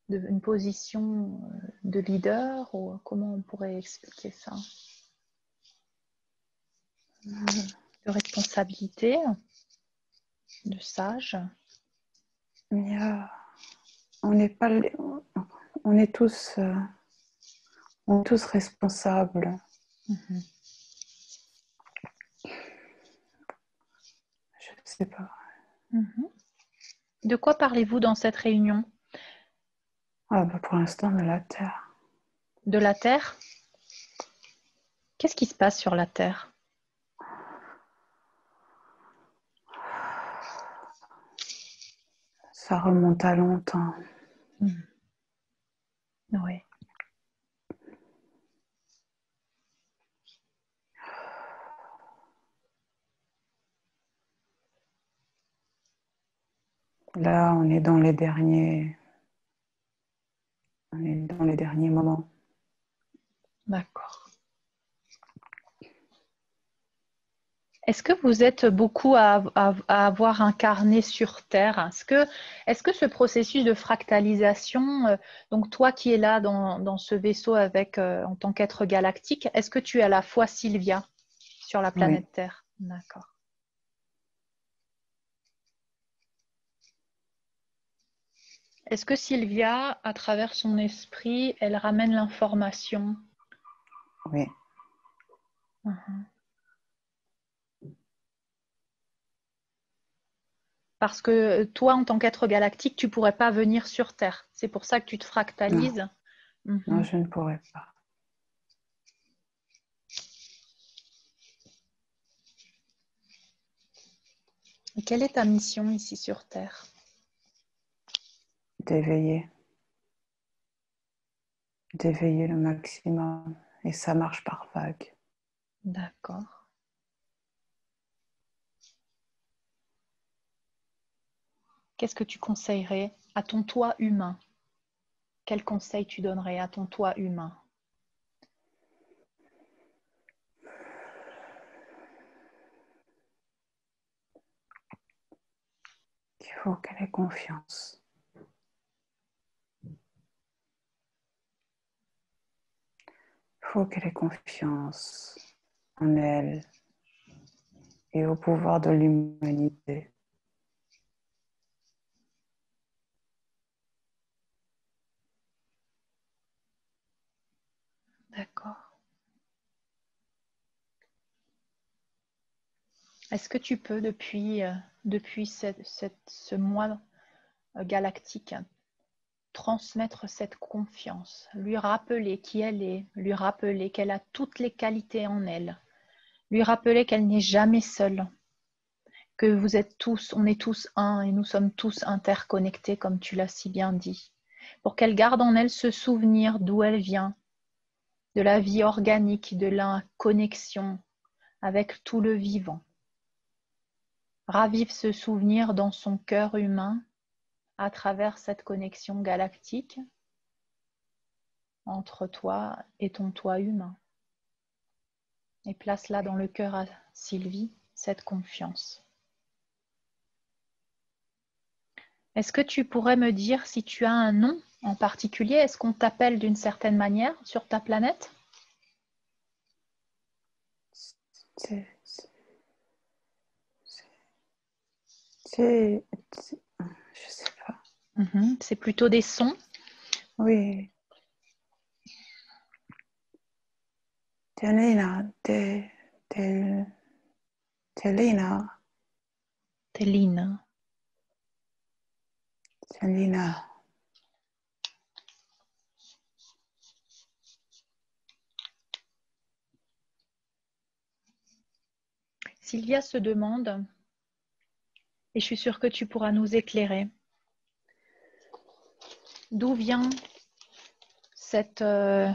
S1: une position de leader ou comment on pourrait expliquer ça? De responsabilité, de sage?
S2: On n'est pas, on est tous, on est tous responsables. Je ne sais pas.
S1: De quoi parlez-vous dans cette réunion?
S2: Ah, bah pour l'instant, de la terre.
S1: De la Terre? Qu'est-ce qui se passe sur la Terre?
S2: Ça remonte à longtemps.
S1: Oui.
S2: Là, on est dans les derniers moments.
S1: D'accord. Est-ce que vous êtes beaucoup à avoir incarné sur Terre? Est-ce que ce processus de fractalisation, donc toi qui es là dans ce vaisseau avec, en tant qu'être galactique, est-ce que tu es à la fois Sylvia sur la
S2: Oui,
S1: planète Terre? D'accord. Est-ce que Sylvia, à travers son esprit, elle ramène l'information?
S2: oui.
S1: Parce que toi, en tant qu'être galactique, tu ne pourrais pas venir sur Terre. C'est pour ça que tu te
S2: Non,
S1: fractalises.
S2: non, je ne pourrais pas.
S1: Et quelle est ta mission ici sur Terre?
S2: D'éveiller le maximum. Et ça marche par vagues.
S1: D'accord. Qu'est-ce que tu conseillerais à ton toi humain? Quel conseil tu donnerais à ton toi humain?
S2: Il faut qu'elle ait confiance. Il faut qu'elle ait confiance en elle et au pouvoir de l'humanité.
S1: D'accord. Est-ce que tu peux, depuis ce mois galactique, transmettre cette confiance, lui rappeler qui elle est, lui rappeler qu'elle a toutes les qualités en elle, lui rappeler qu'elle n'est jamais seule, que vous êtes tous, on est tous un et nous sommes tous interconnectés comme tu l'as si bien dit, pour qu'elle garde en elle ce souvenir d'où elle vient, de la vie organique, de la connexion avec tout le vivant. ravive ce souvenir dans son cœur humain à travers cette connexion galactique entre toi et ton toi humain. Et place-la dans le cœur à Sylvie, cette confiance. Est-ce que tu pourrais me dire si tu as un nom en particulier? Est-ce qu'on t'appelle d'une certaine manière sur ta planète?
S2: Je sais pas.
S1: C'est plutôt des sons?
S2: Oui. Telina, Telina.
S1: Téline.
S2: Telina.
S1: Sylvia se demande, et je suis sûre que tu pourras nous éclairer, d'où vient ce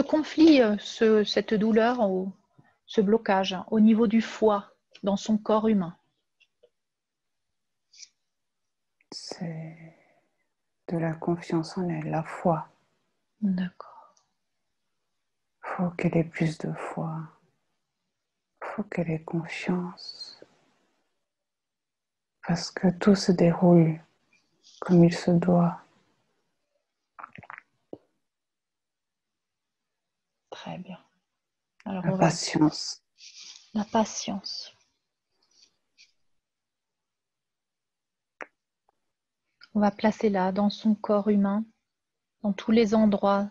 S1: conflit, cette douleur, ce blocage au niveau du foie dans son corps humain?
S2: C'est de la confiance en elle, la foi.
S1: D'accord.
S2: Il faut qu'elle ait plus de foi. Il faut qu'elle ait confiance. Parce que tout se déroule comme il se doit.
S1: Très bien. Alors
S2: La patience.
S1: La patience. On va placer là, dans son corps humain, dans tous les endroits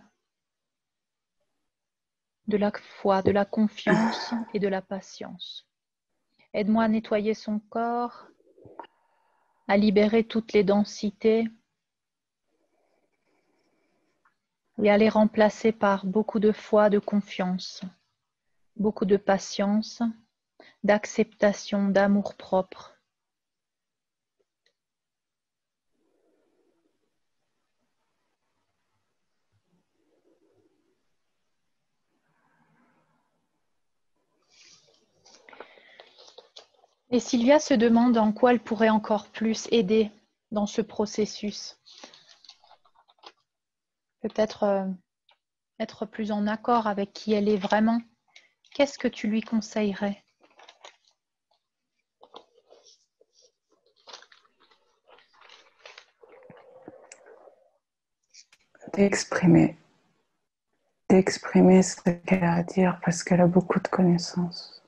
S1: de la foi, de la confiance et de la patience. Aide-moi à nettoyer son corps, à libérer toutes les densités et à les remplacer par beaucoup de foi, de confiance, beaucoup de patience, d'acceptation, d'amour-propre. Et Sylvia se demande en quoi elle pourrait encore plus aider dans ce processus. Peut-être être plus en accord avec qui elle est vraiment. Qu'est-ce que tu lui conseillerais?
S2: D'exprimer ce qu'elle a à dire parce qu'elle a beaucoup de connaissances.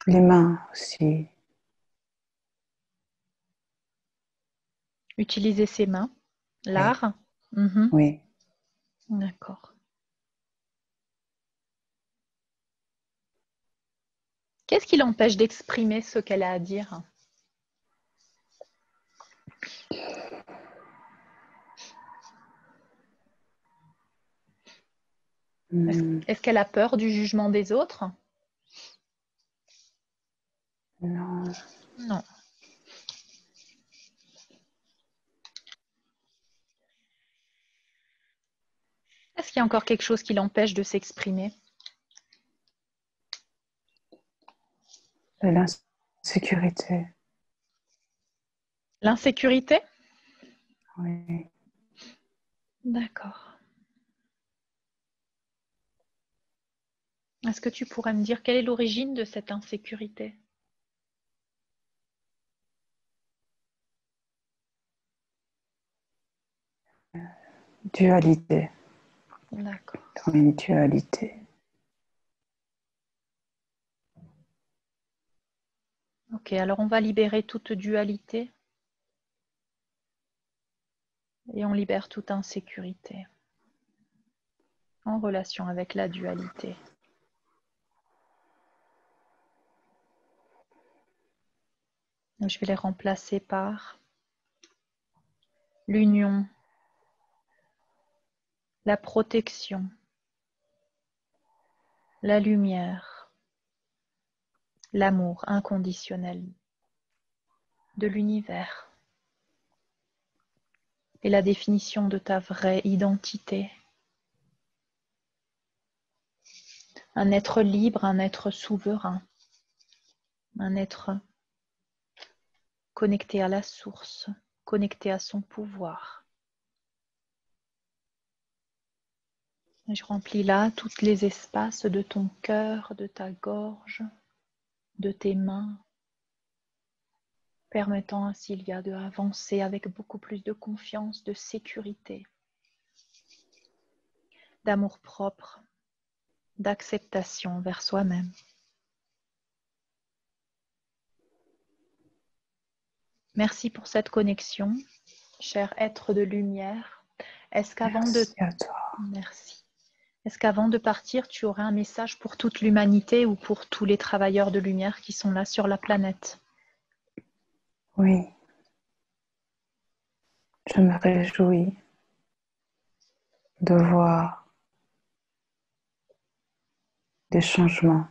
S2: Les mains aussi.
S1: Utiliser ses mains,
S2: Oui.
S1: l'art.
S2: Oui.
S1: D'accord. Qu'est-ce qui l'empêche d'exprimer ce qu'elle a à dire? Est-ce qu'elle a peur du jugement des autres?
S2: Non.
S1: Non. Est-ce qu'il y a encore quelque chose qui l'empêche de s'exprimer?
S2: De l'insécurité.
S1: L'insécurité?
S2: Oui.
S1: D'accord. Est-ce que tu pourrais me dire quelle est l'origine de cette insécurité?
S2: Dualité.
S1: D'accord.
S2: Dans une dualité.
S1: Ok, alors on va libérer toute dualité et on libère toute insécurité en relation avec la dualité. Je vais les remplacer par l'union, la protection, la lumière, l'amour inconditionnel de l'univers et la définition de ta vraie identité un être libre, un être souverain, un être connecté à la source, connecté à son pouvoir. Et je remplis là tous les espaces de ton cœur, de ta gorge, de tes mains, permettant à Sylvia de avancer avec beaucoup plus de confiance, de sécurité, d'amour-propre, d'acceptation vers soi-même. Merci pour cette connexion, cher être de lumière. Est-ce qu'avant de...
S2: Merci à toi.
S1: Merci. Est-ce qu'avant de partir, tu aurais un message pour toute l'humanité ou pour tous les travailleurs de lumière qui sont là sur la planète?
S2: Oui, je me réjouis de voir des changements.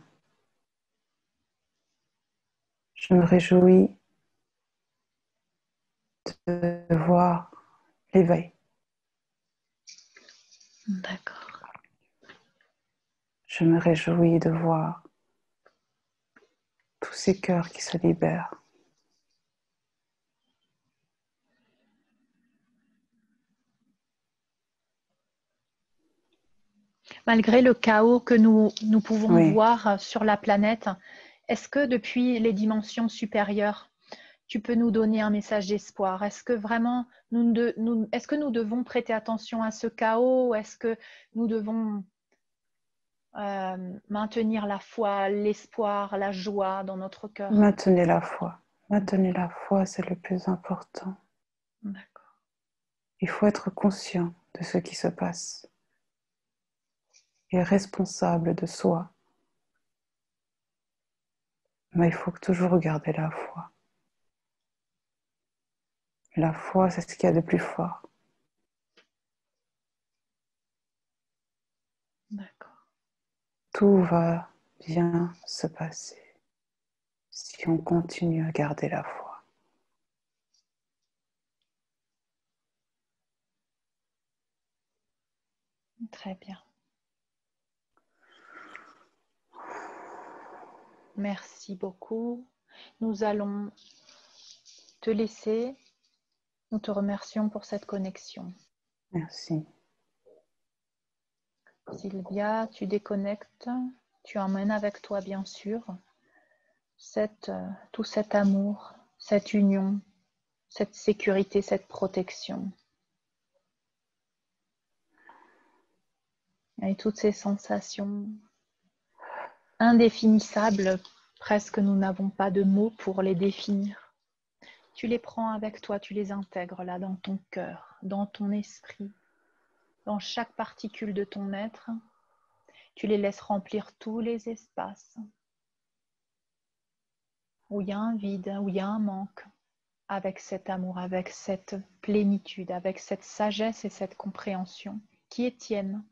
S2: Je me réjouis de voir l'éveil.
S1: D'accord.
S2: Je me réjouis de voir tous ces cœurs qui se libèrent.
S1: Malgré le chaos que nous pouvons
S2: Oui,
S1: voir sur la planète, est-ce que depuis les dimensions supérieures, tu peux nous donner un message d'espoir? Est-ce que vraiment est-ce que nous devons prêter attention à ce chaos? Est-ce que nous devons maintenir la foi, l'espoir, la joie dans notre cœur?
S2: maintenez la foi. Maintenez la foi, c'est le plus important.
S1: D'accord.
S2: Il faut être conscient de ce qui se passe et responsable de soi. Mais il faut toujours garder la foi. La foi, c'est ce qu'il y a de plus fort.
S1: D'accord.
S2: Tout va bien se passer si on continue à garder la foi.
S1: Très bien. Merci beaucoup. Nous allons te laisser. Nous te remercions pour cette connexion.
S2: Merci.
S1: Sylvia, tu déconnectes, tu emmènes avec toi bien sûr tout cet amour, cette union, cette sécurité, cette protection. Et toutes ces sensations indéfinissables, presque nous n'avons pas de mots pour les définir. Tu les prends avec toi, tu les intègres là dans ton cœur, dans ton esprit, dans chaque particule de ton être. Tu les laisses remplir tous les espaces où il y a un vide, où il y a un manque, avec cet amour, avec cette plénitude, avec cette sagesse et cette compréhension qui est tienne.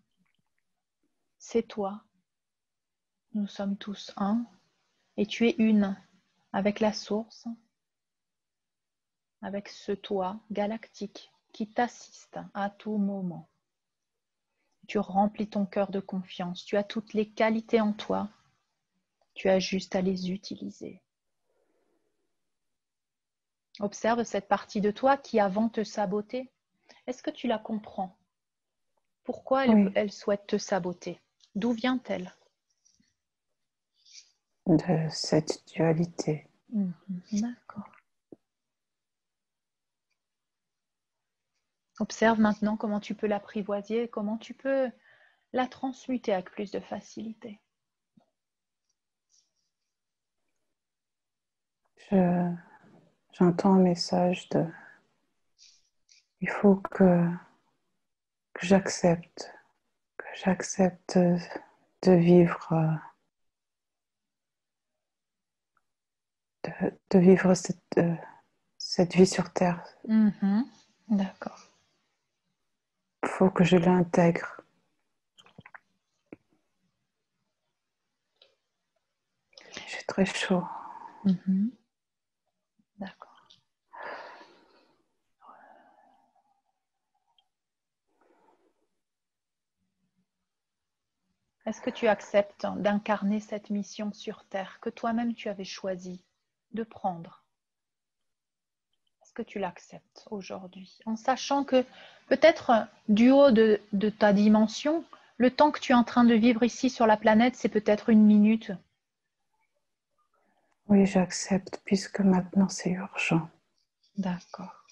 S1: C'est toi. Nous sommes tous un et tu es une avec la source, avec ce toi galactique qui t'assiste à tout moment. Tu remplis ton cœur de confiance, tu as toutes les qualités en toi, tu as juste à les utiliser. Observe cette partie de toi qui avant te sabotait. Est-ce que tu la comprends? Pourquoi
S2: Oui,
S1: elle souhaite te saboter? D'où vient-elle?
S2: de cette dualité.
S1: D'accord. Observe maintenant comment tu peux l'apprivoiser, comment tu peux la transmuter avec plus de facilité.
S2: J'entends un message de il faut que j'accepte de vivre, de vivre cette vie sur Terre.
S1: D'accord.
S2: Il faut que je l'intègre. J'ai très chaud.
S1: D'accord. Est-ce que tu acceptes d'incarner cette mission sur Terre que toi-même tu avais choisi de prendre? Est-ce que tu l'acceptes aujourd'hui? En sachant que peut-être du haut de ta dimension, le temps que tu es en train de vivre ici sur la planète, c'est peut-être 1 minute.
S2: Oui, j'accepte puisque maintenant c'est urgent.
S1: D'accord.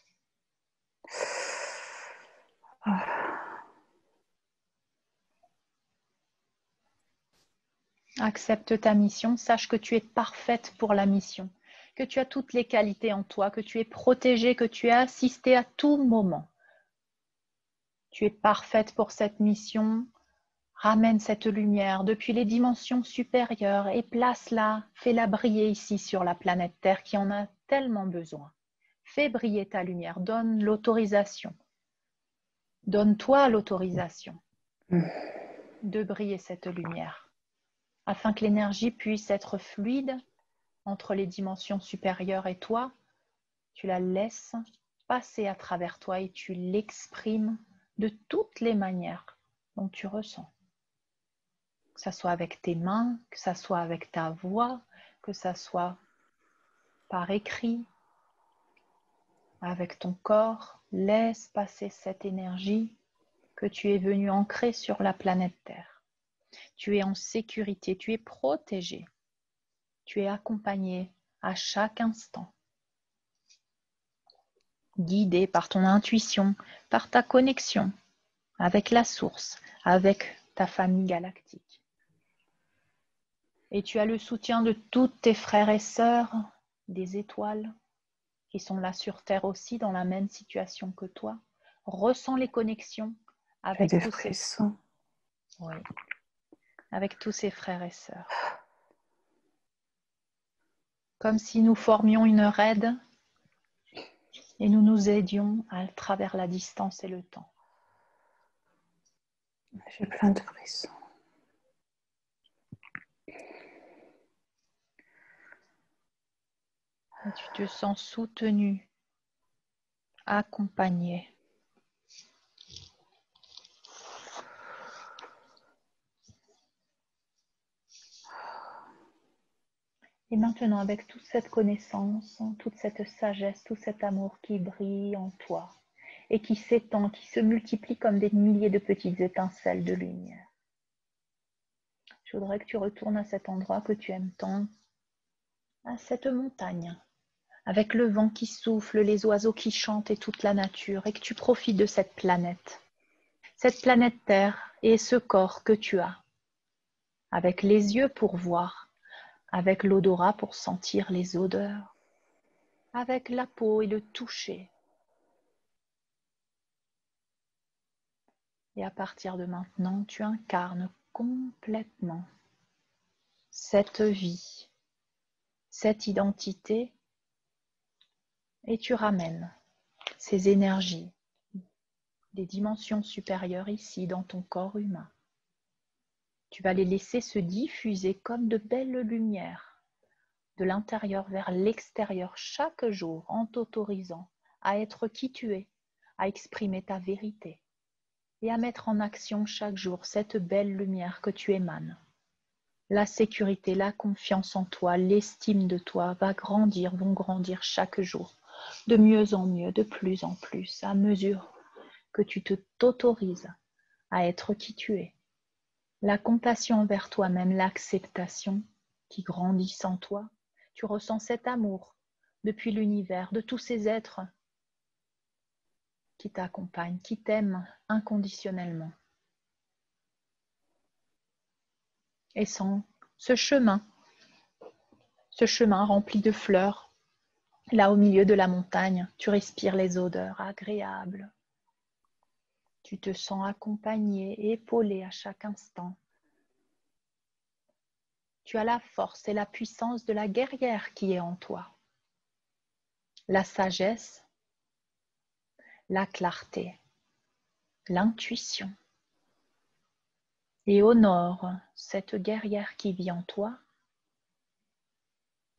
S1: Accepte ta mission, sache que tu es parfaite pour la mission, que tu as toutes les qualités en toi, que tu es protégée, que tu es assistée à tout moment. Tu es parfaite pour cette mission. Ramène cette lumière depuis les dimensions supérieures et place-la, fais-la briller ici sur la planète Terre qui en a tellement besoin. Fais briller ta lumière, donne l'autorisation. Donne-toi l'autorisation de briller cette lumière afin que l'énergie puisse être fluide entre les dimensions supérieures et toi. Tu la laisses passer à travers toi et tu l'exprimes de toutes les manières dont tu ressens. Que ça soit avec tes mains, que ça soit avec ta voix, que ça soit par écrit, avec ton corps. Laisse passer cette énergie que tu es venu ancrer sur la planète Terre. Tu es en sécurité, tu es protégé, tu es accompagné à chaque instant, guidé par ton intuition, par ta connexion avec la source, avec ta famille galactique. Et tu as le soutien de tous tes frères et sœurs des étoiles qui sont là sur Terre aussi dans la même situation que toi. Ressens les connexions avec tous
S2: frissons.
S1: Oui, avec tous ces frères et sœurs. Comme si nous formions une raide et nous nous aidions à travers la distance et le temps.
S2: J'ai plein de frissons.
S1: Et tu te sens soutenu, accompagné. Et maintenant, avec toute cette connaissance, toute cette sagesse, tout cet amour qui brille en toi et qui s'étend, qui se multiplie comme des milliers de petites étincelles de lumière, je voudrais que tu retournes à cet endroit que tu aimes tant, à cette montagne, avec le vent qui souffle, les oiseaux qui chantent et toute la nature, et que tu profites de cette planète Terre et ce corps que tu as, avec les yeux pour voir, avec l'odorat pour sentir les odeurs, avec la peau et le toucher. Et à partir de maintenant, tu incarnes complètement cette vie, cette identité, et tu ramènes ces énergies des dimensions supérieures ici dans ton corps humain. Tu vas les laisser se diffuser comme de belles lumières de l'intérieur vers l'extérieur chaque jour en t'autorisant à être qui tu es, à exprimer ta vérité et à mettre en action chaque jour cette belle lumière que tu émanes. La sécurité, la confiance en toi, l'estime de toi vont grandir chaque jour, de mieux en mieux, de plus en plus, à mesure que tu t'autorises à être qui tu es. La compassion envers toi-même, l'acceptation qui grandissent en toi. Tu ressens cet amour depuis l'univers, de tous ces êtres qui t'accompagnent, qui t'aiment inconditionnellement. Et sans ce chemin rempli de fleurs, là au milieu de la montagne, tu respires les odeurs agréables. Tu te sens accompagné, épaulé à chaque instant. Tu as la force et la puissance de la guerrière qui est en toi. La sagesse, la clarté, l'intuition. Et honore cette guerrière qui vit en toi,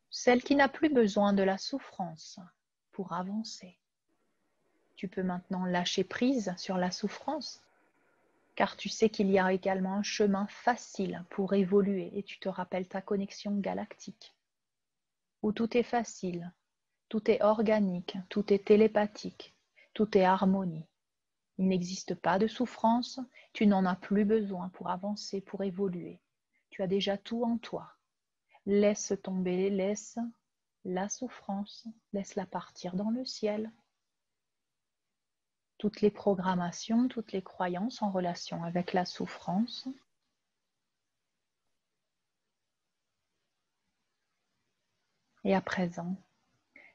S1: celle qui n'a plus besoin de la souffrance pour avancer. Tu peux maintenant lâcher prise sur la souffrance, car tu sais qu'il y a également un chemin facile pour évoluer et tu te rappelles ta connexion galactique, où tout est facile, tout est organique, tout est télépathique, tout est harmonie. Il n'existe pas de souffrance, tu n'en as plus besoin pour avancer, pour évoluer. Tu as déjà tout en toi. Laisse tomber, laisse la souffrance, laisse-la partir dans le ciel. Toutes les programmations, toutes les croyances en relation avec la souffrance. Et à présent,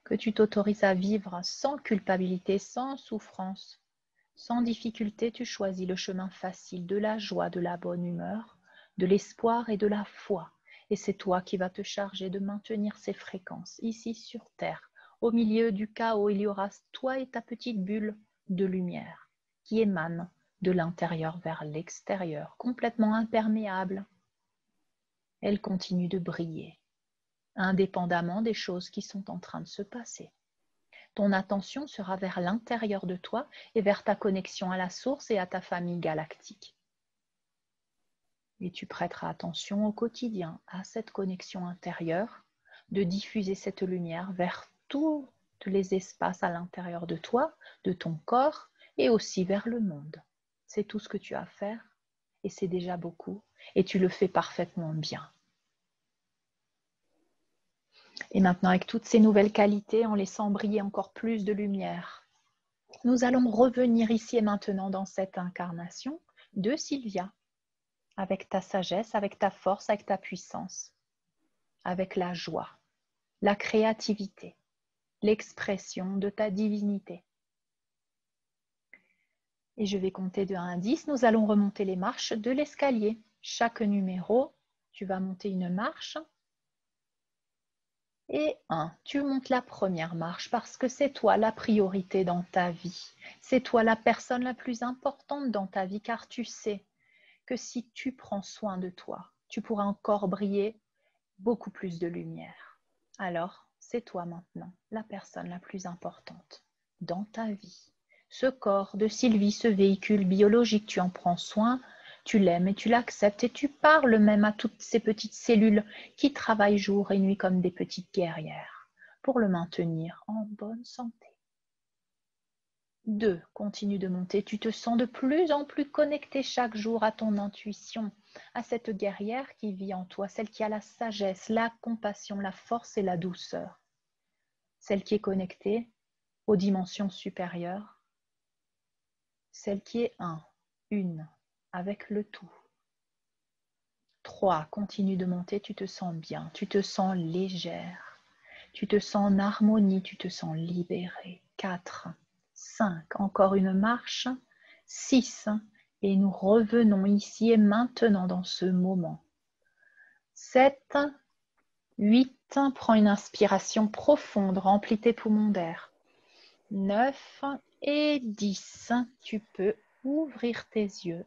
S1: que tu t'autorises à vivre sans culpabilité, sans souffrance, sans difficulté, tu choisis le chemin facile de la joie, de la bonne humeur, de l'espoir et de la foi. Et c'est toi qui vas te charger de maintenir ces fréquences ici sur Terre. Au milieu du chaos, il y aura toi et ta petite bulle de lumière qui émane de l'intérieur vers l'extérieur, complètement imperméable. Elle continue de briller, indépendamment des choses qui sont en train de se passer. Ton attention sera vers l'intérieur de toi et vers ta connexion à la source et à ta famille galactique. Et tu prêteras attention au quotidien à cette connexion intérieure, de diffuser cette lumière vers tous les espaces à l'intérieur de toi, de ton corps et aussi vers le monde. C'est tout ce que tu as à faire et c'est déjà beaucoup et tu le fais parfaitement bien. Et maintenant, avec toutes ces nouvelles qualités, en laissant briller encore plus de lumière, nous allons revenir ici et maintenant dans cette incarnation de Sylvia, avec ta sagesse, avec ta force, avec ta puissance, avec la joie, la créativité, l'expression de ta divinité. Et je vais compter de 1 à 10. Nous allons remonter les marches de l'escalier. Chaque numéro, tu vas monter une marche. Et 1, tu montes la première marche parce que c'est toi la priorité dans ta vie. C'est toi la personne la plus importante dans ta vie car tu sais que si tu prends soin de toi, tu pourras encore briller beaucoup plus de lumière. Alors, c'est toi maintenant la personne la plus importante dans ta vie. Ce corps de Sylvie, ce véhicule biologique, tu en prends soin, tu l'aimes et tu l'acceptes et tu parles même à toutes ces petites cellules qui travaillent jour et nuit comme des petites guerrières pour le maintenir en bonne santé. 2, continue de monter, tu te sens de plus en plus connecté chaque jour à ton intuition, à cette guerrière qui vit en toi, celle qui a la sagesse, la compassion, la force et la douceur, celle qui est connectée aux dimensions supérieures, celle qui est une, avec le tout. 3, continue de monter, tu te sens bien, tu te sens légère, tu te sens en harmonie, tu te sens libérée. 4, 5, encore une marche. 6, et nous revenons ici et maintenant dans ce moment. 7, 8, prends une inspiration profonde, remplis tes poumons d'air. 9 et 10, tu peux ouvrir tes yeux